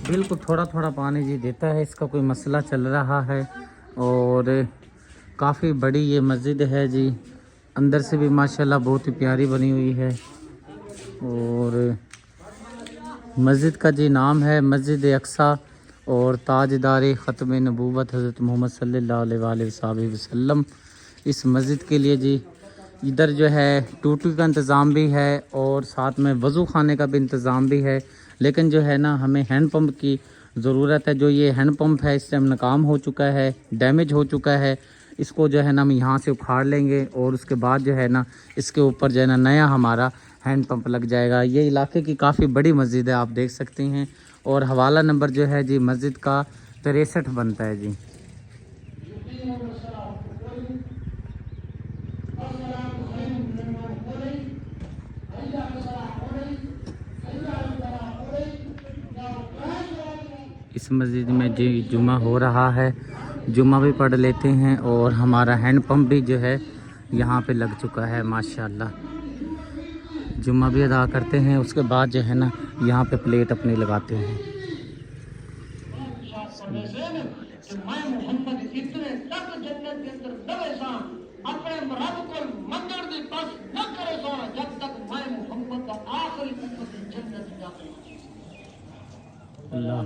बिल्कुल थोड़ा थोड़ा पानी जी देता है, इसका कोई मसला चल रहा है। और काफ़ी बड़ी ये मस्जिद है जी, अंदर से भी माशाल्लाह बहुत ही प्यारी बनी हुई है। और मस्जिद का जी नाम है मस्जिद अक्सा और ताजदार ख़त्म नबूवत हज़रत मोहम्मद सल्लल्लाहु अलैहि वसल्लम। इस मस्जिद के लिए जी इधर जो है टूटी का इंतज़ाम भी है और साथ में वज़ू खाने का भी इंतज़ाम भी है, लेकिन जो है ना हमें हैंड पंप की ज़रूरत है। जो ये हैंड पंप है इस टाइम नाकाम हो चुका है, डैमेज हो चुका है। इसको जो है ना हम यहाँ से उखाड़ लेंगे और उसके बाद जो है ना इसके ऊपर जो है ना नया हमारा हैंड पंप लग जाएगा। ये इलाके की काफ़ी बड़ी मस्जिद है, आप देख सकते हैं। और हवाला नंबर जो है जी मस्जिद का 63 बनता है जी। इस मस्जिद में जी जुमा हो रहा है, जुमा भी पढ़ लेते हैं और हमारा हैंड पंप भी जो है यहाँ पे लग चुका है माशाल्लाह। जुम्मा भी अदा करते हैं, उसके बाद जो है ना यहाँ पे प्लेट अपनी लगाते हैं। अल्लाह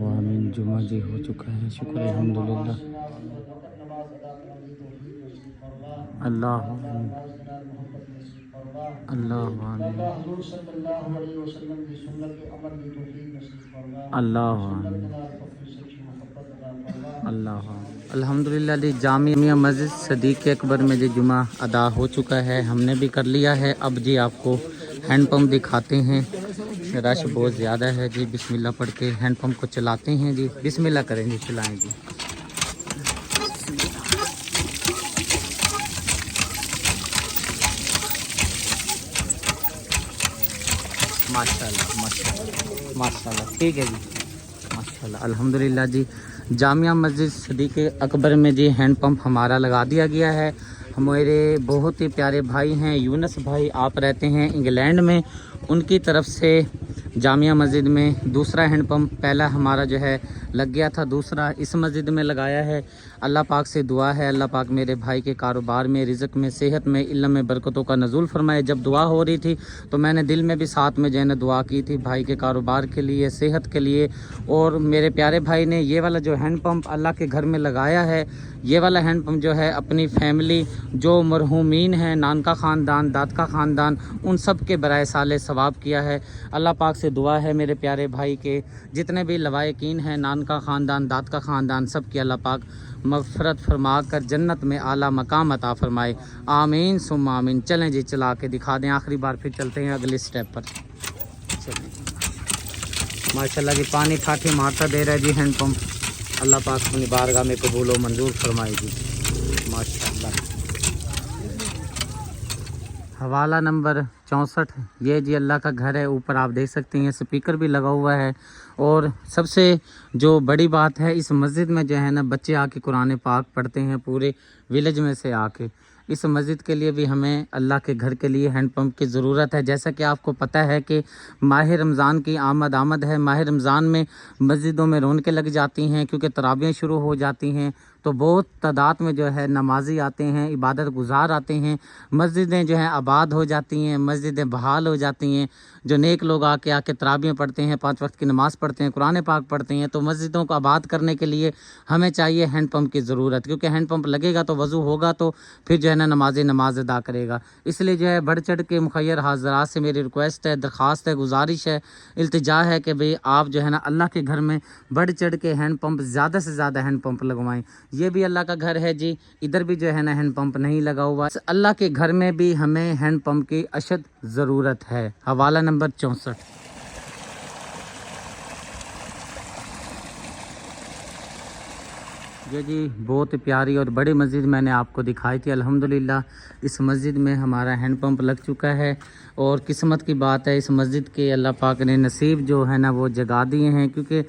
आमीन। जुमा जी हो चुका है, शुक्र अल्हम्दुलिल्लाह। अल्लाह आमीन, अल्लाह आमीन, अल्लाह आमीन, अल्लाह अल्हम्दुलिल्लाह। जी जामिया मस्जिद सदीक अकबर में जी जुमा अदा हो चुका है, हमने भी कर लिया है। अब जी आपको हैंड पंप दिखाते हैं, रश बहुत ज़्यादा है जी। बिस्मिल्लाह पढ़ के हैंड पंप को चलाते हैं जी, बिस्मिल्लाह करें जी, चलाएं जी। माशाल्लाह माशाल्लाह माशाल्लाह, ठीक है जी, माशाल्लाह अल्हम्दुलिल्लाह। जी जामिया मस्जिद सदीक अकबर में जी हैंड पंप हमारा लगा दिया गया है। हमारे बहुत ही प्यारे भाई हैं यूनस भाई, आप रहते हैं इंग्लैंड में, उनकी तरफ से जामिया मस्जिद में दूसरा हैंड पंप, पहला हमारा जो है लग गया था, दूसरा इस मस्जिद में लगाया है। अल्लाह पाक से दुआ है अल्लाह पाक मेरे भाई के कारोबार में, रिज़्क़ में, सेहत में, इल्म में बरकतों का नज़ूल फरमाए। जब दुआ हो रही थी तो मैंने दिल में भी साथ में जो है ना दुआ की थी भाई के कारोबार के लिए, सेहत के लिए। और मेरे प्यारे भाई ने ये वाला जो हैंड पंप अल्लाह के घर में लगाया है, ये वाला हैंड पंप जो है अपनी फैमिली जो मरहूमीन हैं, नानका ख़ानदान, दादका ख़ानदान, उन सब के बराए साले सवाब किया है। अल्लाह पाक से दुआ है मेरे प्यारे भाई के जितने भी लवायकीन हैं, नानका ख़ानदान, दादका ख़ानदान, सब की अल्लाह पाक मग़फ़िरत फरमा कर जन्नत में आला मकाम अता फरमाए। आमीन सुम्मा आमीन। चलें जी चला के दिखा दें, आखिरी बार फिर चलते हैं अगले स्टेप पर। चलें माशाल्लाह जी, पानी ठाठी मारता दे रहा है जी हैंड पंप। अल्लाह पाक अपनी बारगाह में कबूल व मंजूर फरमाए जी, माशाल्लाह। हवाला नंबर 64, ये जी अल्लाह का घर है। ऊपर आप देख सकते हैं स्पीकर भी लगा हुआ है। और सबसे जो बड़ी बात है, इस मस्जिद में जो है ना बच्चे आके कुरान पाक पढ़ते हैं, पूरे विलेज में से आके। इस मस्जिद के लिए भी हमें अल्लाह के घर के लिए हैंड पंप की ज़रूरत है। जैसा कि आपको पता है कि माह रमज़ान की आमद है। माह रमज़ान में मस्जिदों में रौनकें लग जाती हैं क्योंकि तरावियाँ शुरू हो जाती हैं, तो बहुत तादाद में जो है नमाजी आते हैं, इबादत गुजार आते हैं, मस्जिदें जो हैं आबाद हो जाती हैं, मस्जिदें बहाल हो जाती हैं। जो नेक लोग आके तरावियाँ पढ़ते हैं, 5 वक्त की नमाज़ पढ़ते हैं, कुरान पाक पढ़ते हैं, तो मस्जिदों को आबाद करने के लिए हमें चाहिए हैंड पंप की ज़रूरत, क्योंकि हैंड पंप लगेगा तो वज़ू होगा, तो फिर जो है ना नमाज अदा करेगा। इसलिए जो है बढ़ चढ़ के मुखैर हाज़रात से मेरी रिक्वेस्ट है, दरख्वास्त है, गुजारिश है, इल्तिजा है कि भाई आप जो है ना अल्लाह के घर में बढ़ चढ़ के हैंड पंप ज़्यादा से ज़्यादा हैंड पंप लगवाएं। ये भी अल्लाह का घर है जी, इधर भी जो है ना हैंड पंप नहीं लगा हुआ। अल्लाह के घर में भी हमें हैंड पंप की अशद ज़रूरत है। हवाला नंबर 64। ये जी बहुत प्यारी और बड़ी मस्जिद मैंने आपको दिखाई थी। अल्हम्दुलिल्लाह इस मस्जिद में हमारा हैंड पंप लग चुका है और किस्मत की बात है, इस मस्जिद के अल्लाह पाक ने नसीब जो है ना वो जगा दिए हैं, क्योंकि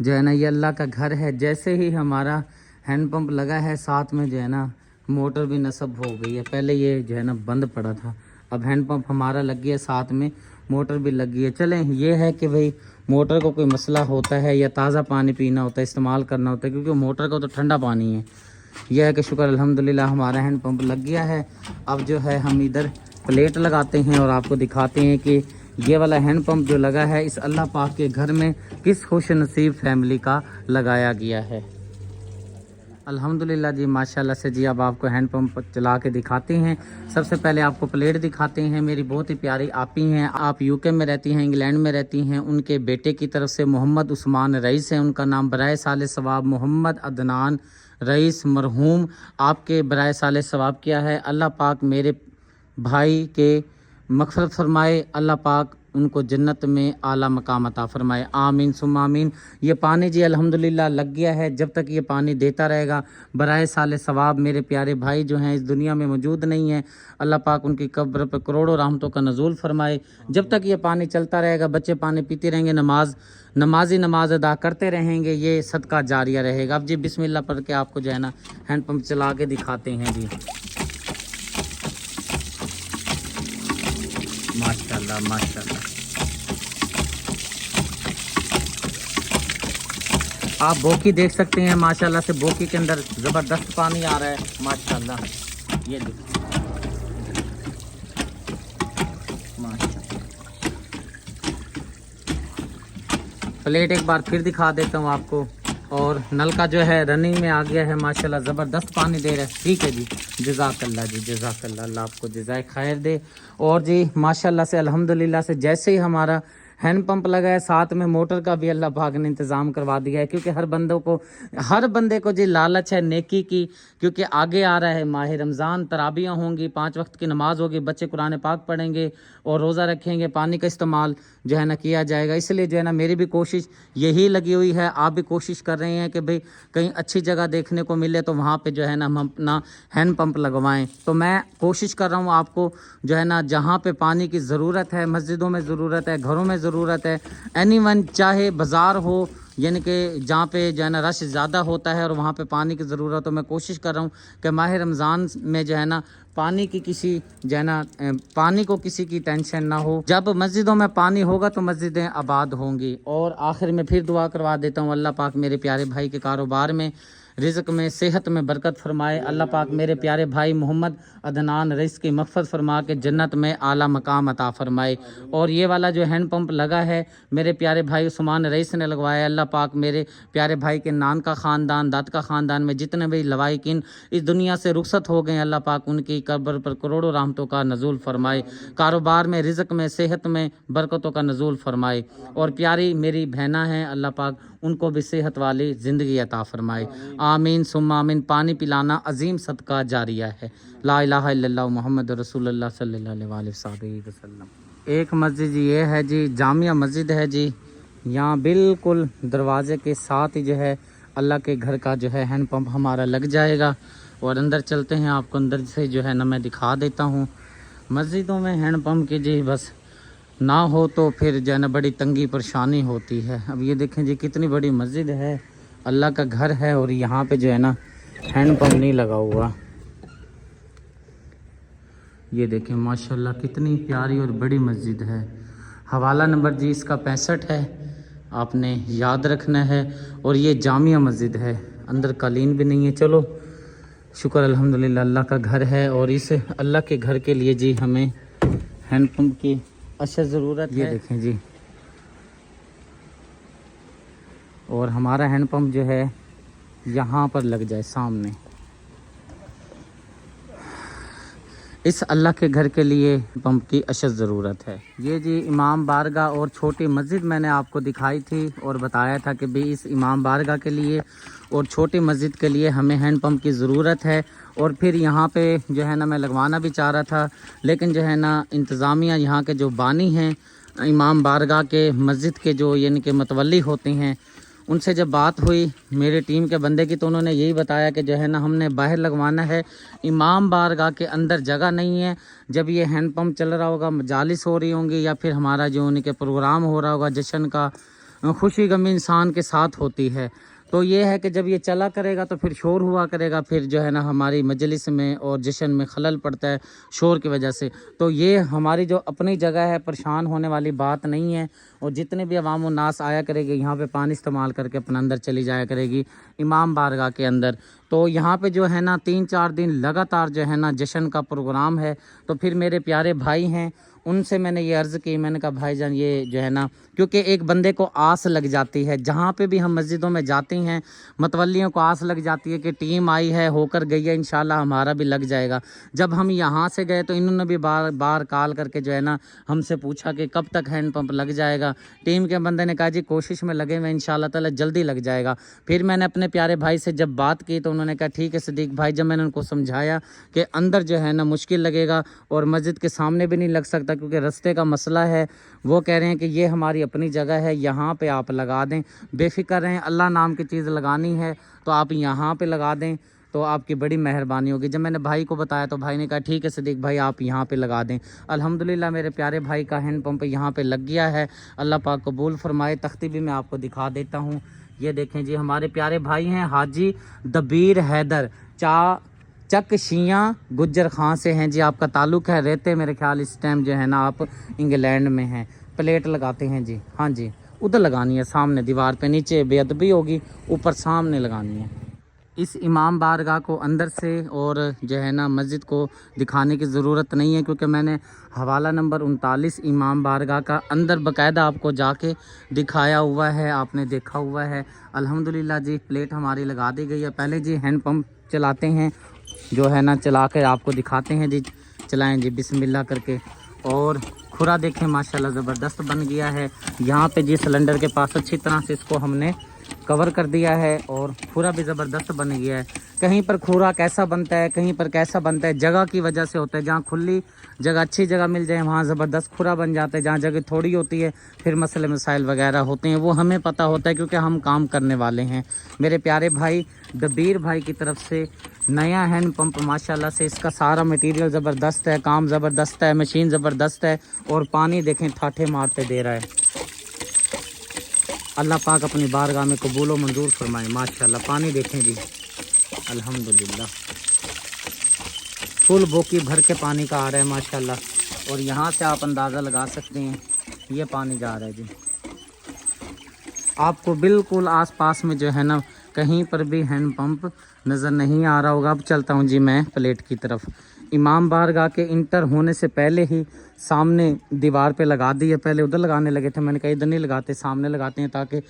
जो है ना ये अल्लाह का घर है। जैसे ही हमारा हैंड पंप लगा है, साथ में जो है ना मोटर भी नस्ब हो गई है। पहले ये जो है ना बंद पड़ा था, अब हैंड पंप हमारा लग गया, साथ में मोटर भी लग गई है। चलें, ये है कि भाई मोटर को कोई मसला होता है या ताज़ा पानी पीना होता है, इस्तेमाल करना होता है, क्योंकि मोटर का तो ठंडा पानी है। यह है कि शुक्र अल्हम्दुलिल्लाह हमारा हैंड पंप लग गया है। अब जो है हम इधर प्लेट लगाते हैं और आपको दिखाते हैं कि ये वाला हैंड पंप जो लगा है इस अल्लाह पाक के घर में किस खुश नसीब फैमिली का लगाया गया है। अल्हम्दुलिल्लाह जी, माशाल्लाह से जी। अब आपको हैंड पंप चला के दिखाते हैं। सबसे पहले आपको प्लेट दिखाते हैं। मेरी बहुत ही प्यारी आपी हैं, आप यूके में रहती हैं, इंग्लैंड में रहती हैं। उनके बेटे की तरफ से मोहम्मद उस्मान रईस है, उनका नाम बराए साल सवाब मोहम्मद अदनान रईस मरहूम आपके बराए साल सवाब किया है। अल्लाह पाक मेरे भाई के मग़फ़िरत फरमाए, अल्लाह पाक उनको जन्नत में आला मकाम अता फरमाए, आमीन सुम्मा आमीन। ये पानी जी अल्हम्दुलिल्लाह लग गया है। जब तक ये पानी देता रहेगा बराए साल सवाब मेरे प्यारे भाई जो हैं इस दुनिया में मौजूद नहीं है, अल्लाह पाक उनकी कब्र पर करोड़ों रहमतों का नज़ूल फरमाए। जब तक ये पानी चलता रहेगा, बच्चे पानी पीते रहेंगे, नमाज अदा करते रहेंगे, ये सदका जारिया रहेगा। अब जी बिस्मिल्लाह पढ़ के आपको जो है ना हैंड पंप चला के दिखाते हैं जी। माशाल्लाह माशाल्लाह, आप बोकी देख सकते हैं। माशाल्लाह से बोकी के अंदर ज़बरदस्त पानी आ रहा है माशाल्लाह। ये देखिए माशाल्लाह। प्लेट एक बार फिर दिखा देता हूँ आपको, और नल का जो है रनिंग में आ गया है माशाल्लाह, ज़बरदस्त पानी दे रहा है। ठीक है जी, जज़ाकल्लाह जी, जज़ाकल्लाह, अल्लाह आपको जज़ाए खैर दे। और जी माशाल्लाह से अल्हम्दुलिल्लाह से जैसे ही हमारा हैंड पंप लगा है, साथ में मोटर का भी अल्लाह पाक ने इंतज़ाम करवा दिया है, क्योंकि हर बंदे को जी लालच है नेकी की, क्योंकि आगे आ रहा है माह रमज़ान, तराबियाँ होंगी, 5 वक्त की नमाज होगी, बच्चे कुरान पाक पढ़ेंगे और रोज़ा रखेंगे, पानी का इस्तेमाल जो है ना किया जाएगा। इसलिए जो है ना मेरी भी कोशिश यही लगी हुई है, आप भी कोशिश कर रहे हैं कि भाई कहीं अच्छी जगह देखने को मिले तो वहाँ पे जो है ना हम अपना हैंड पंप लगवाएं। तो मैं कोशिश कर रहा हूँ आपको जो है ना जहाँ पे पानी की ज़रूरत है, मस्जिदों में ज़रूरत है, घरों में ज़रूरत है, एनीवन, चाहे बाज़ार हो, यानी कि जहाँ पे जो है ना रश ज़्यादा होता है और वहाँ पे पानी की ज़रूरत हो, मैं कोशिश कर रहा हूँ कि माह रमज़ान में जो है ना पानी की किसी जो है ना पानी को किसी की टेंशन ना हो। जब मस्जिदों में पानी होगा तो मस्जिदें आबाद होंगी। और आखिर में फिर दुआ करवा देता हूँ, अल्लाह पाक मेरे प्यारे भाई के कारोबार में, रिज़्क़ में, सेहत में बरकत फरमाए। अल्लाह पाक मेरे प्यारे भाई मोहम्मद अदनान रईस की मग़फ़िरत फरमा के जन्नत में आला मकाम अता फरमाए। और ये वाला जो हैंड पंप लगा है मेरे प्यारे भाई उस्मान रईस ने लगवाया। अल्लाह पाक मेरे प्यारे भाई के नान का ख़ानदान, दाद का ख़ानदान में जितने भी लवाइकिन इस दुनिया से रुखसत हो गए, अल्लाह पाक उनकी कब्र पर करोड़ों रहमतों का नज़ूल फरमाए, कारोबार में, रिज़्क़ में, सेहत में बरकतों का नज़ूल फरमाए। और प्यारी मेरी बहना हैं, अल्लाह पाक उनको भी सेहत वाली ज़िंदगी अता फरमाए, आमीन सुम्मा आमीन। पानी पिलाना अजीम सदका जारिया है। ला इलाहा इल्लल्लाह मुहम्मद रसूलुल्लाह सल्लल्लाहु अलैहि वसल्लम। एक मस्जिद ये है जी, जामिया मस्जिद है जी, यहाँ बिल्कुल दरवाज़े के साथ ही जो है अल्लाह के घर का जो है हैंड पंप हमारा लग जाएगा। और अंदर चलते हैं, आपको अंदर से जो है ना मैं दिखा देता हूँ। मस्जिदों में हैंड पंप की जी बस ना हो तो फिर जो है ना बड़ी तंगी परेशानी होती है। अब ये देखें जी कितनी बड़ी मस्जिद है, अल्लाह का घर है, और यहाँ पे जो है ना हैंड पंप नहीं लगा हुआ। ये देखें माशाल्लाह कितनी प्यारी और बड़ी मस्जिद है। हवाला नंबर जी इसका 65 है, आपने याद रखना है। और ये जामिया मस्जिद है, अंदर कालीन भी नहीं है। चलो शुक्र अल्हम्दुलिल्लाह, अल्लाह का घर है। और इस अल्लाह के घर के लिए जी हमें हैंडपम्प की अशद ज़रूरत है। ये देखें जी, और हमारा हैंडपम्प जो है यहाँ पर लग जाए सामने। इस अल्लाह के घर के लिए पंप की अशद ज़रूरत है। ये जी इमाम बारगाह और छोटी मस्जिद मैंने आपको दिखाई थी और बताया था कि भाई इस इमाम बारगाह के लिए और छोटी मस्जिद के लिए हमें हैंड पंप की ज़रूरत है। और फिर यहाँ पे जो है ना मैं लगवाना भी चाह रहा था, लेकिन जो है ना इंतज़ामिया यहाँ के जो बानी हैं इमाम बारगाह के मस्जिद के जो यानी कि मतवली होते हैं, उनसे जब बात हुई मेरी टीम के बंदे की, तो उन्होंने यही बताया कि जो है ना हमने बाहर लगवाना है, इमाम बारगाह के अंदर जगह नहीं है। जब ये हैंड पंप चल रहा होगा, मजालिस हो रही होंगी या फिर हमारा जो उनके प्रोग्राम हो रहा होगा जश्न का, खुशी गमी इंसान के साथ होती है, तो ये है कि जब ये चला करेगा तो फिर शोर हुआ करेगा, फिर जो है ना हमारी मजलिस में और जश्न में खलल पड़ता है शोर की वजह से। तो ये हमारी जो अपनी जगह है, परेशान होने वाली बात नहीं है। और जितने भी अवाम व नास आया करेगी यहाँ पे पानी इस्तेमाल करके अपना अंदर चली जाया करेगी इमाम बारगाह के अंदर। तो यहाँ पे जो है ना 3-4 दिन लगातार जो है ना जश्न का प्रोग्राम है। तो फिर मेरे प्यारे भाई हैं, उनसे मैंने ये अर्ज़ की, मैंने कहा भाईजान ये जो है ना, क्योंकि एक बंदे को आस लग जाती है, जहाँ पे भी हम मस्जिदों में जाते हैं मतवलियों को आस लग जाती है कि टीम आई है, होकर गई है, इंशाल्लाह हमारा भी लग जाएगा। जब हम यहाँ से गए तो इन्होंने भी बार बार कॉल करके जो है ना हमसे पूछा कि कब तक हैंड पंप लग जाएगा। टीम के बंदे ने कहा जी कोशिश में लगे हुए, इंशाल्लाह ताला जल्दी लग जाएगा। फिर मैंने अपने प्यारे भाई से जब बात की तो उन्होंने कहा ठीक है सदीक भाई। जब मैंने उनको समझाया कि अंदर जो है ना मुश्किल लगेगा और मस्जिद के सामने भी नहीं लग सकता क्योंकि रास्ते का मसला है, वो कह रहे हैं कि ये हमारी अपनी जगह है, यहाँ पे आप लगा दें, बेफिक्र रहें, अल्लाह नाम की चीज़ लगानी है तो आप यहाँ पे लगा दें तो आपकी बड़ी मेहरबानी होगी। जब मैंने भाई को बताया तो भाई ने कहा ठीक है सदीक भाई आप यहाँ पे लगा दें। अल्हम्दुलिल्लाह मेरे प्यारे भाई का हैंड पंप यहाँ पे लग गया है, अल्लाह पाक कबूल फरमाए। तख्ती भी मैं आपको दिखा देता हूँ। ये देखें जी, हमारे प्यारे भाई हैं हाजी दबीर हैदर, चक शियाँ गुज्जर खां से हैं जी। आपका ताल्लुक़ है, रहते मेरे ख्याल इस टाइम जो है ना आप इंग्लैंड में हैं। प्लेट लगाते हैं जी, हाँ जी, उधर लगानी है सामने दीवार पे, नीचे बेअदबी होगी, ऊपर सामने लगानी है। इस इमाम बारगाह को अंदर से और जो है ना मस्जिद को दिखाने की ज़रूरत नहीं है क्योंकि मैंने हवाला नंबर 39 इमाम बारगाह का अंदर बाकायदा आपको जाके दिखाया हुआ है, आपने देखा हुआ है। अल्हम्दुलिल्लाह जी प्लेट हमारी लगा दी गई है। पहले जी हैंड पंप चलाते हैं, जो है ना चला कर आपको दिखाते हैं जी। चलाएं जी बिस्मिल्लाह करके। और खुरा देखें माशाल्लाह ज़बरदस्त बन गया है। यहाँ पे जी सिलेंडर के पास अच्छी तरह से इसको हमने कवर कर दिया है और खुरा भी ज़बरदस्त बन गया है। कहीं पर खुरा कैसा बनता है, कहीं पर कैसा बनता है, जगह की वजह से होता है। जहाँ खुली जगह अच्छी जगह मिल जाए वहाँ ज़बरदस्त खुरा बन जाता है, जहाँ जगह थोड़ी होती है फिर मसले मसाइल वगैरह होते हैं, वो हमें पता होता है क्योंकि हम काम करने वाले हैं। मेरे प्यारे भाई दबीर भाई की तरफ से नया हैंड पंप माशाल्लाह से, इसका सारा मटेरियल ज़बरदस्त है, काम ज़बरदस्त है, मशीन ज़बरदस्त है और पानी देखें ठाठे मारते दे रहा है। अल्लाह पाक अपनी बारगाह में कबूल व मंजूर फरमाए। माशाल्लाह पानी देखें जी, अल्हम्दुलिल्लाह फुल बोकी भर के पानी का आ रहा है माशाल्लाह। और यहाँ से आप अंदाज़ा लगा सकते हैं ये पानी जा रहा है जी। आपको बिल्कुल आसपास में जो है ना कहीं पर भी हैंड पंप नज़र नहीं आ रहा होगा। अब चलता हूँ जी मैं प्लेट की तरफ। इमाम बारगाह के इंटर होने से पहले ही सामने दीवार पे लगा दी है। पहले उधर लगाने लगे थे, मैंने कहा इधर नहीं लगाते, सामने लगाते हैं ताकि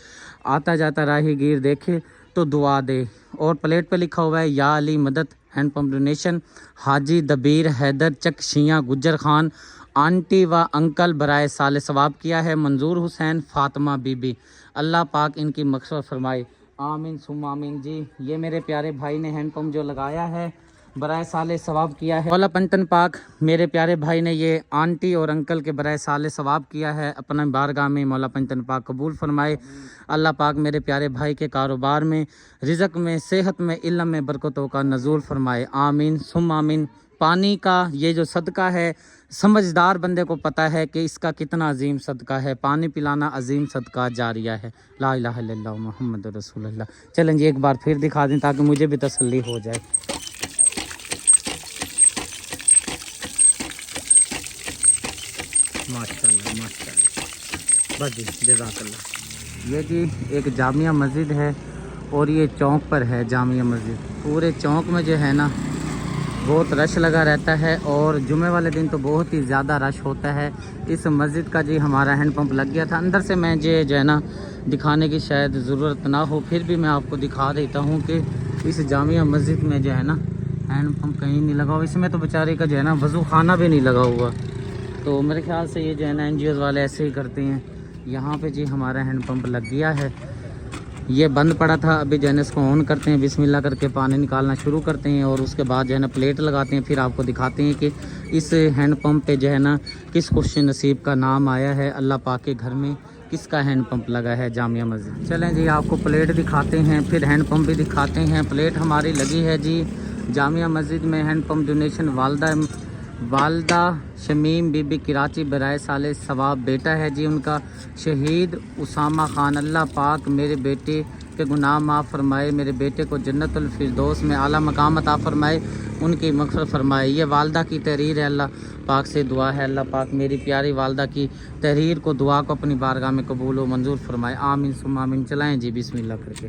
आता जाता राहीगीर देखे तो दुआ दे। और प्लेट पे लिखा हुआ है या अली मदद हैंड पंप डोनेशन हाजी दबीर हैदर चक शियाँ गुज्जर खान आंटी व अंकल बराए साले सवाब किया है मंजूर हुसैन फातिमा बीबी। अल्लाह पाक इनकी मग़फ़िरत फरमाए, आमीन सुम्मा आमीन जी। ये मेरे प्यारे भाई ने हैंड पंप जो लगाया है बराए साले सवाब किया है। मौला पंचन पाक मेरे प्यारे भाई ने ये आंटी और अंकल के बराए साले सवाब किया है अपना बारगाह में। मौला पंचन पाक कबूल फरमाए। अल्लाह पाक मेरे प्यारे भाई के कारोबार में, रिज़्क़ में, सेहत में, इल्म में बरकतों का नज़ूल फरमाए, आमीन सुम्मा आमीन। पानी का ये जो सदका है, समझदार बंदे को पता है कि इसका कितना अजीम सदका है। पानी पिलाना अजीम सदका जारिया है। ला इलाहा इल्लल्लाह मुहम्मद रसूलुल्लाह। चलें जी एक बार फिर दिखा दें ताकि मुझे भी तसल्ली हो जाए। बस जी जज़ाकल्लाह। ये जी एक जामिया मस्जिद है और ये चौक पर है जामिया मस्जिद। पूरे चौक में जो है ना बहुत रश लगा रहता है और जुमे वाले दिन तो बहुत ही ज़्यादा रश होता है। इस मस्जिद का जी हमारा हैंड पंप लग गया था। अंदर से मैं जो है ना दिखाने की शायद ज़रूरत ना हो, फिर भी मैं आपको दिखा देता हूँ कि इस जामिया मस्जिद में जो है ना हैंड पंप कहीं नहीं लगा हुआ। इसमें तो बेचारे का जो है ना वज़ू खाना भी नहीं लगा हुआ। तो मेरे ख्याल से ये जो है ना NGOs वाले ऐसे ही करते हैं। यहाँ पे जी हमारा हैंड पंप लग गया है। ये बंद पड़ा था, अभी जो है ना इसको ऑन करते हैं, बिस्मिल्लाह करके पानी निकालना शुरू करते हैं और उसके बाद जो है ना प्लेट लगाते हैं। फिर आपको दिखाते हैं कि इस हैंड पंप पे जो है ना किस खुश नसीब का नाम आया है, अल्लाह पाक के घर में किसका हैंड पंप लगा है जामिया मस्जिद। चलें जी आपको प्लेट दिखाते हैं, फिर हैंड पंप भी दिखाते हैं। प्लेट हमारी लगी है जी जामिया मस्जिद में। हैंड पंप डोनेशन वालदा शमीम बीबी कराची बराए साले सवाब बेटा है जी उनका। शहीद उसामा खान, अल्लाह पाक मेरे बेटे के गुनाह माफ़ फरमाए, मेरे बेटे को जन्नतुल फिरदौस में आला मकाम अता फरमाए, उनकी मग़फ़िरत फरमाए। ये वालदा की तहरीर है, अल्लाह पाक से दुआ है अल्लाह पाक मेरी प्यारी वालदा की तहरीर को, दुआ को अपनी बारगाह में कबूल व मंजूर फरमाए। आमीन सुम्मा आमीन। चलाएँ जी बिस्मिल्लाह करके।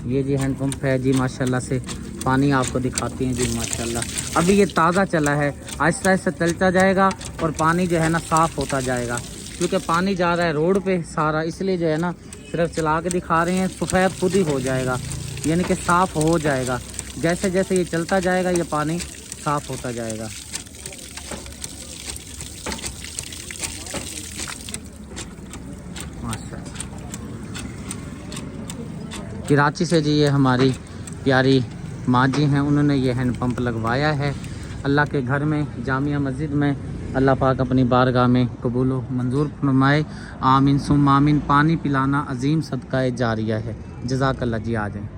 ये जी हैंड पंप है जी माशाल्लाह से। पानी आपको दिखाते हैं जी माशाल्लाह। अभी ये ताज़ा चला है, आहिस्ता आहिस्ता चलता जाएगा और पानी जो है ना साफ़ होता जाएगा, क्योंकि पानी जा रहा है रोड पे सारा, इसलिए जो है ना सिर्फ चला के दिखा रहे हैं। सफ़ेद खुद ही हो जाएगा, यानी कि साफ़ हो जाएगा। जैसे जैसे ये चलता जाएगा ये पानी साफ़ होता जाएगा। माशाल्लाह। कराची से जी ये हमारी प्यारी माँ जी हैं, उन्होंने ये हैंड पंप लगवाया है अल्लाह के घर में जामिया मस्जिद में। अल्लाह पाक अपनी बारगाह में कबूल व मंजूर फरमाए। आमीन सुम्मा आमीन। पानी पिलाना अजीम सदका जारिया है। जज़ाकल्लाह जी। आ जाएँ।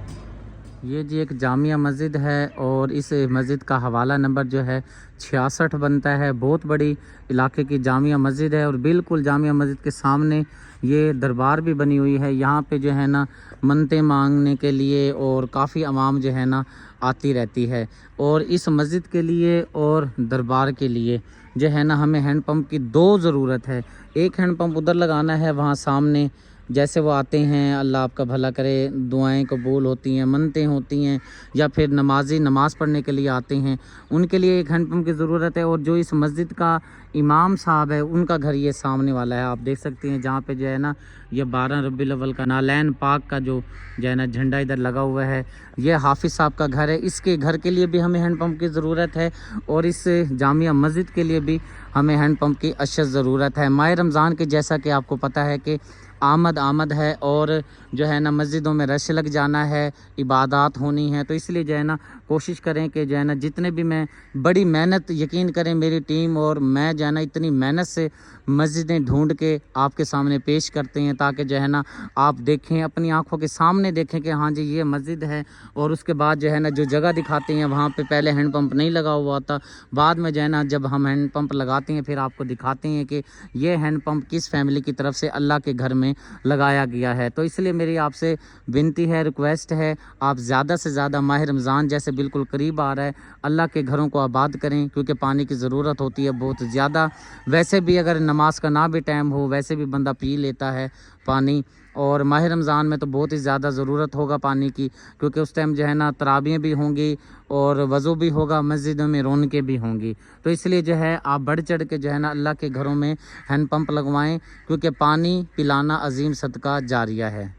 ये जी एक जामिया मस्जिद है और इस मस्जिद का हवाला नंबर जो है 66 बनता है। बहुत बड़ी इलाके की जामिया मस्जिद है और बिल्कुल जामिया मस्जिद के सामने ये दरबार भी बनी हुई है। यहाँ पे जो है ना मन्नतें मांगने के लिए और काफ़ी अवाम जो है ना आती रहती है। और इस मस्जिद के लिए और दरबार के लिए जो है ना हमें हैंड पंप की दो ज़रूरत है। एक हैंड पंप उधर लगाना है वहाँ सामने, जैसे वो आते हैं अल्लाह आपका भला करे, दुआएं कबूल होती हैं, मन्नतें होती हैं, या फिर नमाजी नमाज़ पढ़ने के लिए आते हैं, उनके लिए एक हैंड पंप की ज़रूरत है। और जो इस मस्जिद का इमाम साहब है उनका घर ये सामने वाला है, आप देख सकते हैं, जहाँ पे जो है ना ये 12 रबीउल अव्वल का नालैन पाक का जो है ना झंडा इधर लगा हुआ है, ये हाफिज़ साहब का घर है। इसके घर के लिए भी हमें हैंड पंप की ज़रूरत है और इस जामिया मस्जिद के लिए भी हमें हैंड पंप की अशद ज़रूरत है। माह रमज़ान के जैसा कि आपको पता है कि आमद है और जो है ना मस्जिदों में रश लग जाना है, इबादत होनी है, तो इसलिए जो है ना कोशिश करें कि जो है ना जितने भी, मैं बड़ी मेहनत, यकीन करें मेरी टीम और मैं जो है ना इतनी मेहनत से मस्जिदें ढूंढ के आपके सामने पेश करते हैं, ताकि जो है ना आप देखें, अपनी आंखों के सामने देखें कि हाँ जी ये मस्जिद है। और उसके बाद जो है ना जो जगह दिखाते हैं वहाँ पे पहले हैंड पंप नहीं लगा हुआ था, बाद में जो है ना जब हम हैंड पंप लगाते हैं फिर आपको दिखाते हैं कि ये हैंड पंप किस फैमिली की तरफ से अल्लाह के घर में लगाया गया है। तो इसलिए मेरी आपसे विनती है, रिक्वेस्ट है, आप ज़्यादा से ज़्यादा, माह रमज़ान जैसे बिल्कुल करीब आ रहा है, अल्लाह के घरों को आबाद करें, क्योंकि पानी की ज़रूरत होती है बहुत ज़्यादा। वैसे भी अगर नमाज का ना भी टाइम हो, वैसे भी बंदा पी लेता है पानी, और माह रमज़ान में तो बहुत ही ज़्यादा ज़रूरत होगा पानी की, क्योंकि उस टाइम जो है ना तराबियाँ भी होंगी और वज़ू भी होगा, मस्जिदों में रौनकें भी होंगी। तो इसलिए जो है आप बढ़ चढ़ के जो है ना अल्लाह के घरों में हैंड पंप लगवाएं, क्योंकि पानी पिलाना अजीम सदका जारिया है।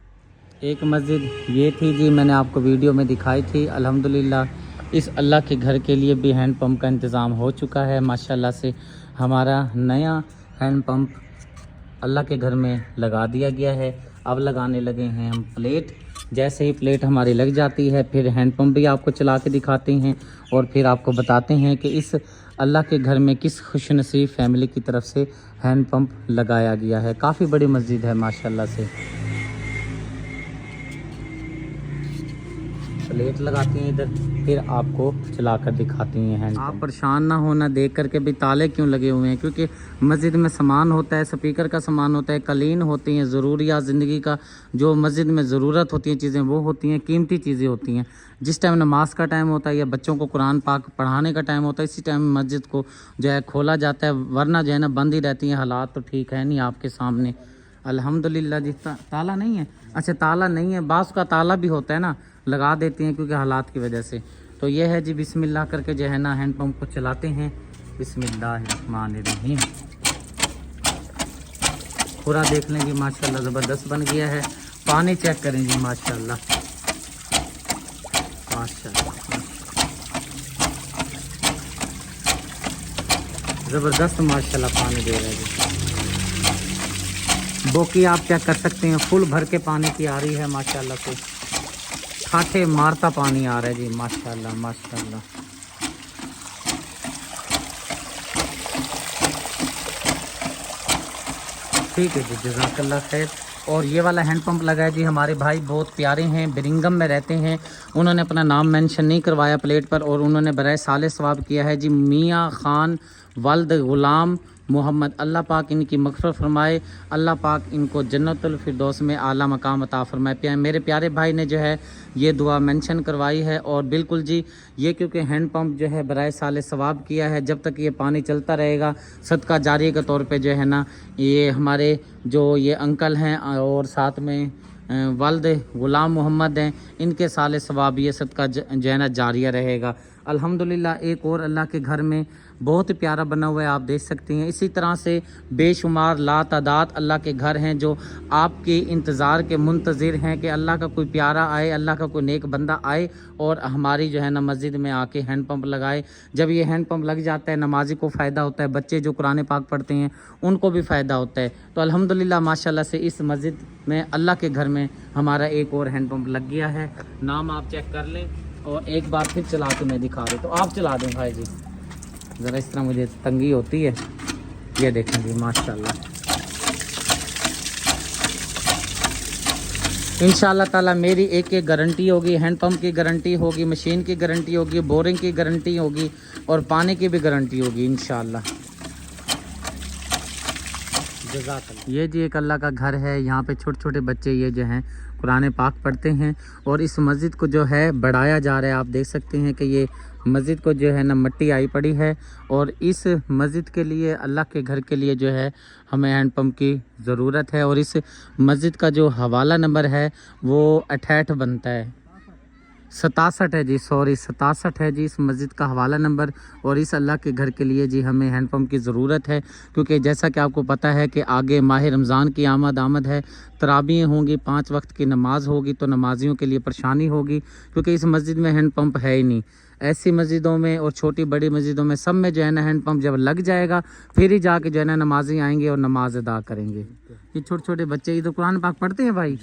एक मस्जिद ये थी जी, मैंने आपको वीडियो में दिखाई थी। अल्हम्दुलिल्लाह इस अल्लाह के घर के लिए भी हैंड पंप का इंतज़ाम हो चुका है। माशाल्लाह से हमारा नया हैंड पंप अल्लाह के घर में लगा दिया गया है। अब लगाने लगे हैं हम प्लेट। जैसे ही प्लेट हमारी लग जाती है फिर हैंड पंप भी आपको चला के दिखाते हैं और फिर आपको बताते हैं कि इस अल्लाह के घर में किस खुशनसीब फैमिली की तरफ से हैंड पंप लगाया गया है। काफ़ी बड़ी मस्जिद है माशाल्लाह से। प्लेट लगाती हैं इधर, फिर आपको चलाकर दिखाती हैं हैंड। आप परेशान ना होना देख करके भी ताले क्यों लगे हुए हैं, क्योंकि मस्जिद में सामान होता है, स्पीकर का सामान होता है, कलीन होती हैं, ज़रूरियात ज़िंदगी का जो मस्जिद में ज़रूरत होती हैं चीज़ें वो होती हैं, कीमती चीज़ें होती हैं। जिस टाइम नमाज का टाइम होता है या बच्चों को कुरान पाक पढ़ाने का टाइम होता है, इसी टाइम मस्जिद को जो है खोला जाता है, वरना जो है ना बंद ही रहती हैं। हालात तो ठीक है नहीं आपके सामने, अल्हम्दुलिल्लाह जी। ताला नहीं है, अच्छा ताला नहीं है, बास का ताला भी होता है ना, लगा देती हैं क्योंकि हालात की वजह से। तो ये है जी, बिस्मिल्लाह करके जो है ना हैंड पंप को चलाते हैं। बिस्मिल्लाहिर्रहमानिर्रहीम। पूरा देख लें जी, माशाल्लाह ज़बरदस्त बन गया है। पानी चेक करें जी, माशाल्लाह माशाल्लाह ज़बरदस्त माशाल्लाह पानी दे रहा है जी। बोकी आप चेक कर सकते हैं, फुल भर के पानी की आ रही है माशाल्लाह से, खाटे मारता पानी आ रहा है जी, माशाल्लाह माशाल्लाह। ठीक है जी, जज़ाकल्लाह खैर। और ये वाला हैंड पंप लगा है जी, हमारे भाई बहुत प्यारे हैं, बिरिंगम में रहते हैं। उन्होंने अपना नाम मेंशन नहीं करवाया प्लेट पर, और उन्होंने बराए साले सवाब किया है जी, मियाँ खान वल्द गुलाम मोहम्मद। अल्लाह पाक इनकी मग़फ़िरत फरमाए, अल्लाह पाक इनको जन्नतुल फिरदौस में आला मकाम अता फरमाए। मेरे प्यारे भाई ने जो है ये दुआ मेंशन करवाई है। और बिल्कुल जी, ये क्योंकि हैंड पंप जो है बराए साले सवाब किया है, जब तक ये पानी चलता रहेगा सदका जारी के तौर पे जो है ना, ये हमारे जो ये अंकल हैं और साथ में वल्द गुलाम मोहम्मद हैं, इनके साले सवाब ये सदका जो है ना जारिया रहेगा। अल्हम्दुलिल्लाह एक और अल्लाह के घर में बहुत ही प्यारा बना हुआ है, आप देख सकते हैं। इसी तरह से बेशुमार लातादाद अल्लाह के घर हैं जो आपके इंतज़ार के मुंतज़िर हैं कि अल्लाह का कोई प्यारा आए, अल्लाह का कोई नेक बंदा आए और हमारी जो है ना मस्जिद में आके हैंड पंप लगाए। जब ये हैंड पंप लग जाता है, नमाजी को फ़ायदा होता है, बच्चे जो कुरान पाक पढ़ते हैं उनको भी फ़ायदा होता है। तो अल्हम्दुलिल्लाह माशाल्लाह से इस मस्जिद में अल्लाह के घर में हमारा एक और हैंड पंप लग गया है। नाम आप चेक कर लें और एक बार फिर चला के मैं दिखा रही, तो आप चला दें भाई जी, ज़रा इस तरह मुझे तंगी होती है। ये देखें जी माशाल्लाह, इंशाअल्लाह ताला मेरी एक गारंटी होगी, हैंड पंप की गारंटी होगी, मशीन की गारंटी होगी, बोरिंग की गारंटी होगी और पानी की भी गारंटी होगी इंशाअल्लाह। ये जी एक अल्लाह का घर है, यहाँ पे छोटे छोटे बच्चे ये जो हैं कुरान पाक पढ़ते हैं और इस मस्जिद को जो है बढ़ाया जा रहा है। आप देख सकते हैं कि ये मस्जिद को जो है ना मट्टी आई पड़ी है और इस मस्जिद के लिए, अल्लाह के घर के लिए जो है हमें हैंड पंप की ज़रूरत है। और इस मस्जिद का जो हवाला नंबर है वो 68 बनता है, 67 है जी, सॉरी 67 है जी इस मस्जिद का हवाला नंबर। और इस अल्लाह के घर के लिए जी हमें हैंड पंप की ज़रूरत है, क्योंकि जैसा कि आपको पता है कि आगे माह रमज़ान की आमद है, तराबियाँ होंगी, 5 वक्त की नमाज होगी, तो नमाजियों के लिए परेशानी होगी, क्योंकि इस मस्जिद में हैंड पंप है ही नहीं। ऐसी मस्जिदों में और छोटी बड़ी मस्जिदों में सब में जो है ना हैंड पंप जब लग जाएगा फिर ही जाके जो है ना नमाजी आएंगे और नमाज अदा करेंगे। ये छोटे छोटे बच्चे ये तो कुरान पाक पढ़ते हैं भाई,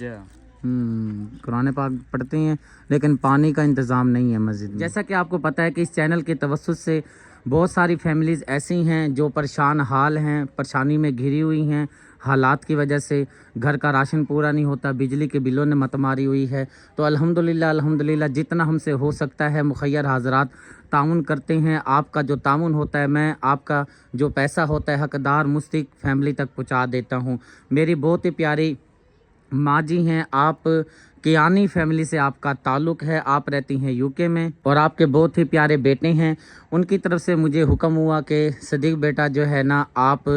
कुरान पाक पढ़ते हैं, लेकिन पानी का इंतज़ाम नहीं है मस्जिद में। जैसा कि आपको पता है कि इस चैनल के तवस्सुत से बहुत सारी फैमिलीज़ ऐसी हैं जो परेशान हाल हैं, परेशानी में घिरी हुई हैं, हालात की वजह से घर का राशन पूरा नहीं होता, बिजली के बिलों ने मत मारी हुई है। तो अल्हम्दुलिल्लाह जितना हमसे हो सकता है मुखय्यर हाज़रात ताउन करते हैं। आपका जो ताउन होता है, मैं आपका जो पैसा होता है हकदार मुस्तहिक फैमिली तक पहुँचा देता हूँ। मेरी बहुत ही प्यारी माँ जी हैं, आप कियानी फैमिली से आपका ताल्लुक़ है, आप रहती हैं यूके में और आपके बहुत ही प्यारे बेटे हैं। उनकी तरफ से मुझे हुक्म हुआ कि सदीक बेटा जो है ना, आप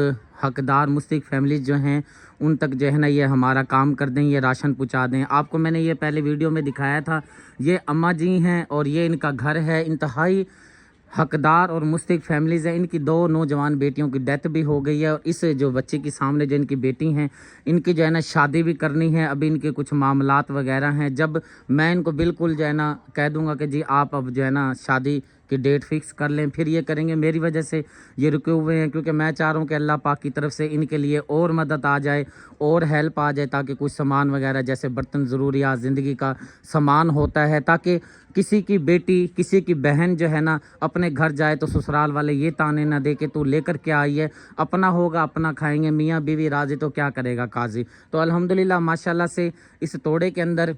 हकदार मुस्तहिक फैमिली जो हैं उन तक जो है ना ये हमारा काम कर दें, ये राशन पहुँचा दें। आपको मैंने ये पहले वीडियो में दिखाया था, ये अम्मा जी हैं और ये इनका घर है। इंतहाई हकदार और मुस्तहिक फैमिलीज़ हैं। इनकी 2 नौजवान बेटियों की डेथ भी हो गई है और इस जो बच्चे के सामने जो इनकी बेटी हैं, इनकी जो है ना शादी भी करनी है। अभी इनके कुछ मामलात वगैरह हैं, जब मैं इनको बिल्कुल जो है ना कह दूंगा कि जी आप अब जो है ना शादी की डेट फिक्स कर लें, फिर ये करेंगे। मेरी वजह से ये रुके हुए हैं, क्योंकि मैं चाह रहा हूँ कि अल्लाह पाक की तरफ से इनके लिए और मदद आ जाए और हेल्प आ जाए, ताकि कुछ सामान वगैरह जैसे बर्तन ज़रूरियात ज़िंदगी का सामान होता है, ताकि किसी की बेटी किसी की बहन जो है ना अपने घर जाए तो ससुराल वाले ये ताने ना दे के तू लेकर क्या आई है, अपना होगा अपना खाएंगे, मियाँ बीवी राजी तो क्या करेगा काजी। तो अल्हम्दुलिल्लाह माशाल्लाह से इस तोड़े के अंदर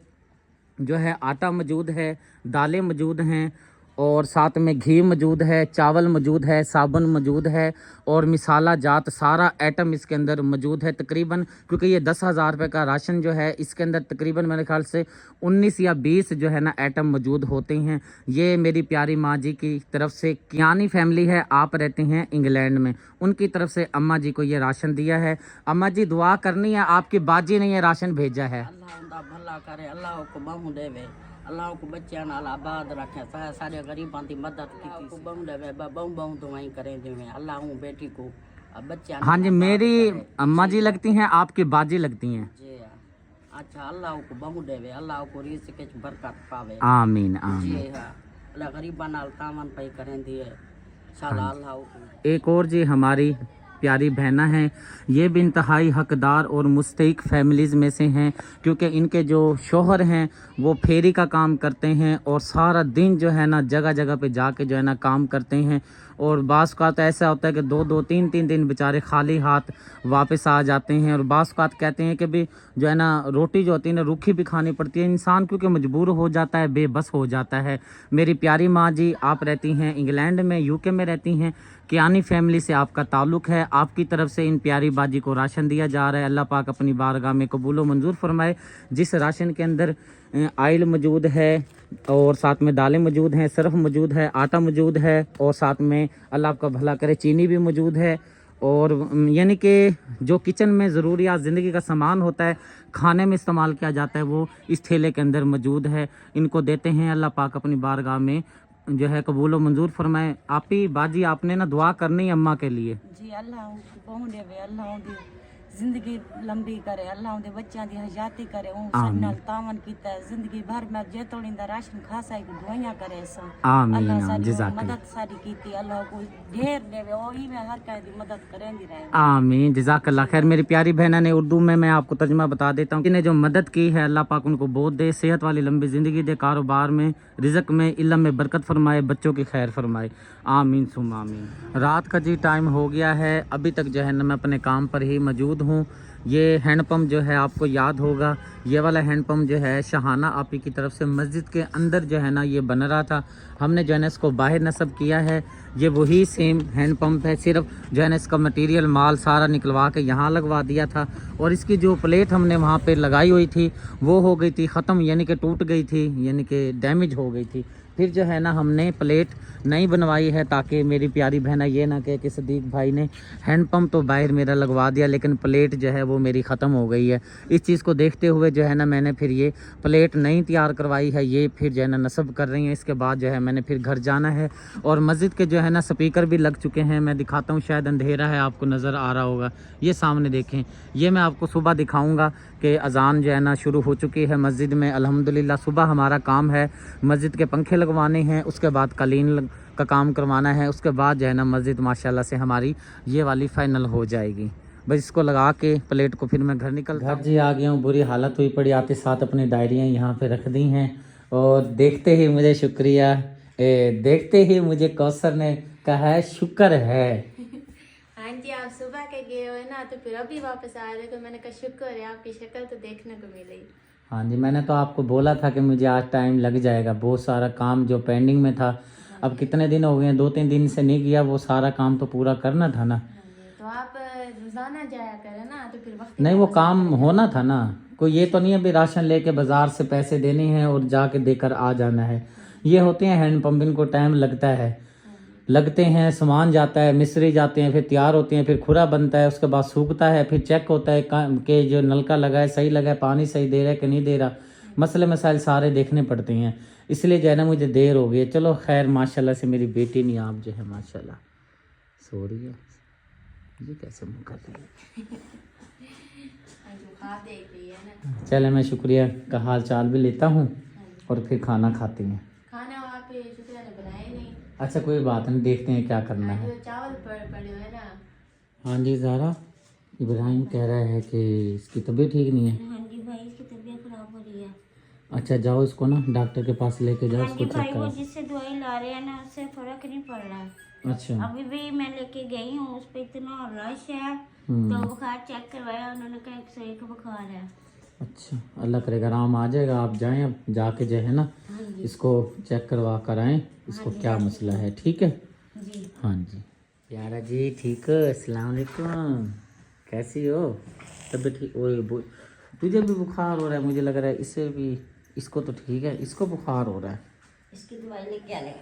जो है आटा मौजूद है, दालें मौजूद हैं और साथ में घी मौजूद है, चावल मौजूद है, साबुन मौजूद है और मिसाला जात सारा आइटम इसके अंदर मौजूद है तकरीबन। क्योंकि ये 10,000 रुपये का राशन जो है इसके अंदर तकरीबन मेरे ख्याल से 19 या 20 जो है ना आइटम मौजूद होते हैं। ये मेरी प्यारी माँ जी की तरफ से कियानी फैमिली है, आप रहते हैं इंग्लैंड में, उनकी तरफ से अम्मा जी को ये राशन दिया है। अम्मा जी दुआ करनी है, आपकी बाजी ने ये राशन भेजा है। अल्लाह उनका भला करे, अल्लाह को बहु देवे, अल्लाह को बच्चों नाल आबाद रखे, सारे गरीबां की मदद की को बहु देवे, बहु दुआई करें देवे अल्लाह हूँ बेटी को बच्चा। हाँ जी, मेरी अम्मा जी लगती हैं, आपकी बाजी लगती हैं जी। अच्छा, अल्लाह को बहु देवे, अल्लाह को रिज़्क़ के बरकत पावे, आमीन आमीन। जी हाँ, अल्लाह गरीबां नाल तामन पई करें दिए साला अल्लाह को। एक और जी हमारी प्यारी बहना हैं, ये भी इंतहाई हकदार और मुस्तहिक फैमिलीज़ में से हैं, क्योंकि इनके जो शोहर हैं वो फेरी का काम करते हैं और सारा दिन जो है ना जगह जगह पे जाके जो है ना काम करते हैं। और बाज़ औक़ात ऐसा होता है कि 2-2 3-3 दिन बेचारे खाली हाथ वापस आ जाते हैं। और बाज़ औक़ात कहते हैं कि भी जो है ना रोटी जो होती है ना रूखी भी खानी पड़ती है, इंसान क्योंकि मजबूर हो जाता है, बेबस हो जाता है। मेरी प्यारी माँ जी आप रहती हैं इंग्लैंड में, यूके में रहती हैं, कियानी फैमिली से आपका ताल्लुक़ है, आपकी तरफ से इन प्यारी बाजी को राशन दिया जा रहा है। अल्लाह पाक अपनी बारगाह में कबूल व मंजूर फरमाए। जिस राशन के अंदर आयल मौजूद है और साथ में दालें मौजूद हैं, सरफ मौजूद है, आटा मौजूद है और साथ में अल्लाह आपका भला करे चीनी भी मौजूद है। और यानी कि जो किचन में ज़रूरियात ज़िंदगी का सामान होता है, खाने में इस्तेमाल किया जाता है, वो इस थैले के अंदर मौजूद है। इनको देते हैं, अल्लाह पाक अपनी बारगाह में जो है कबूल व मंजूर फरमाए। आप ही बाजी आपने ना दुआ करनी है अम्मा के लिए। जी अल्लाह बहु देवे, अल्लाह दी जिंदगी लंबी करे, अल्लाह दे बच्चों की हयाती करे, सब नाल तावन कीता है जिंदगी भर में जे तोड़ींदा राशन खासा है दुआइयां करे सा। आमीन अल्लाह सारी जज़ाकल्लाह। मदद सारी कीती, अल्लाह को ढेर देवे, ओही में हर कहीं दी मदद करेंदी रहे। आमीन जज़ाकल्लाह खैर। मेरी प्यारी बहना ने उर्दू में मैं आपको तर्जुमा बता देता हूँ, जिन्हें जो मदद की है अल्लाह पाक उनको बहुत दे, सेहत वाली लंबी ज़िंदगी दे, कारोबार में, रिज़्क़ में, इल्म में बरकत फरमाए, बच्चों की खैर फरमाए, आमीन सुम आमीन। रात का जी टाइम हो गया है, अभी तक जो है ना मैं अपने काम पर ही मौजूद हूँ। ये हैंडपम्प जो है आपको याद होगा, ये वाला हैंडपम्प जो है शहाना आपी की तरफ से मस्जिद के अंदर जो है ना ये बन रहा था, हमने जो है ना इसको बाहर नस्ब किया है। ये वही सेम हैंडपम्प है, सिर्फ जो है ना इसका मटेरियल माल सारा निकलवा के यहाँ लगवा दिया था। और इसकी जो प्लेट हमने वहाँ पे लगाई हुई थी वो हो गई थी ख़त्म, यानी कि टूट गई थी, यानी कि डैमेज हो गई थी। फिर जो है ना हमने प्लेट नई बनवाई है, ताकि मेरी प्यारी बहना ये ना कहे कि सदीक भाई ने हैंडपम्प तो बाहर मेरा लगवा दिया लेकिन प्लेट जो है वो मेरी ख़त्म हो गई है। इस चीज़ को देखते हुए जो है ना मैंने फिर ये प्लेट नई तैयार करवाई है, ये फिर जो है ना नस्ब कर रही हैं। इसके बाद जो है मैंने फिर घर जाना है। और मस्जिद के जो है ना स्पीकर भी लग चुके हैं, मैं दिखाता हूँ, शायद अंधेरा है आपको नज़र आ रहा होगा, ये सामने देखें। ये मैं आपको सुबह दिखाऊँगा कि अज़ान जो है ना शुरू हो चुकी है मस्जिद में अल्हम्दुलिल्लाह। सुबह हमारा काम है मस्जिद के पंखे लगवाने हैं, उसके बाद कालीन का काम करवाना है, उसके बाद जो है ना मस्जिद माशाल्लाह से हमारी ये वाली फ़ाइनल हो जाएगी। बस इसको लगा के प्लेट को फिर मैं घर घर जी आ गया हूँ। बुरी हालत हुई पड़ी, आते साथ अपनी डायरियाँ यहाँ पे रख दी हैं और देखते ही मुझे शुक्रिया, देखते ही मुझे कौसर ने कहा है शुक्र है। हाँ जी, आप सुबह के गए हो ना तो फिर अभी वापस आ रहे, तो मैंने कहा शुक्र है आपकी शक्ल तो देखने को मिली। हाँ जी, मैंने तो आपको बोला था कि मुझे आज टाइम लग जाएगा, बहुत सारा काम जो पेंडिंग में था, अब कितने दिन हो गए हैं, 2-3 दिन से नहीं किया, वो सारा काम तो पूरा करना था ना। तो आप रोजाना जाया करें ना, तो फिर वक्त नहीं, वो काम होना था ना, कोई ये तो नहीं अभी राशन लेके बाजार से पैसे देने हैं और जाके देकर आ जाना है। ये होते हैं हैंडपम्प, इनको टाइम लगता है, लगते हैं, सामान जाता है, मिस्त्री जाते हैं, फिर तैयार होते हैं, फिर खुरा बनता है, उसके बाद सूखता है, फिर चेक होता है कि जो नलका लगा है सही लगा है, पानी सही दे रहा है कि नहीं दे रहा, मसले मसाइल सारे देखने पड़ते हैं। इसलिए जो है ना मुझे देर हो गई। चलो खैर, माशाल्लाह से मेरी बेटी नहीं आप जो है माशाल्लाह सो रही है, ये कैसे मुँह कर रही है। चले, मैं शुक्रिया का हाल चाल भी लेता हूँ और फिर खाना खाती हैं। खाना आप शुक्रिया ने बनाया नहीं। अच्छा कोई बात नहीं, देखते हैं क्या करना है। चावल पड़े हुए ना। हाँ जी ज़ारा, इब्राहिम कह रहा है कि इसकी तबीयत ठीक नहीं है। हाँ जी भाई, इसकी तबीयत खराब हो रही है। अच्छा जाओ, इसको ना डॉक्टर के पास लेके जाओ, इसको चेक भाई, वो करो। जिससे दवाई ला रहे हैं ना उससे फर्क नहीं पड़ रहा है। अच्छा अभी भी मैं लेके गई हूँ, उस पर इतना रश है, तो बुखार चेक करवाया, उन्होंने कहा 101 बुखार है। अच्छा, अल्लाह करेगा आराम आ जाएगा। आप जाएं, अब जाके जो है ना इसको चेक करवा कर आएँ, इसको क्या मसला है। ठीक है जी। हाँ जी। प्यारा जी ठीक हो? अस्सलाम वालेकुम, कैसी हो? तबीयत ठीक? तुझे भी बुखार हो रहा है मुझे लग रहा है, इससे भी, इसको तो ठीक है, इसको बुखार हो रहा है। इसकी दवाई लेके आने,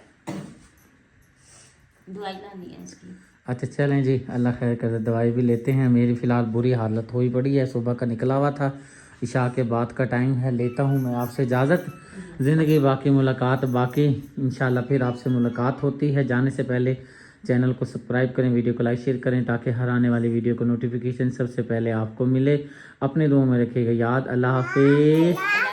दवाई लानी है इसकी। अच्छा चलें जी, अल्लाह खैर करे, दवाई भी लेते हैं। मेरी फ़िलहाल बुरी हालत हुई पड़ी है, सुबह का निकला हुआ था, इशा के बाद का टाइम है। लेता हूँ मैं आपसे इजाज़त, ज़िंदगी बाकी मुलाकात बाकी, इंशाल्लाह फिर आपसे मुलाकात होती है। जाने से पहले चैनल को सब्सक्राइब करें, वीडियो को लाइक शेयर करें, ताकि हर आने वाली वीडियो को नोटिफिकेशन सबसे पहले आपको मिले। अपने दुआओं में रखिएगा याद। अल्लाह हाफिज़।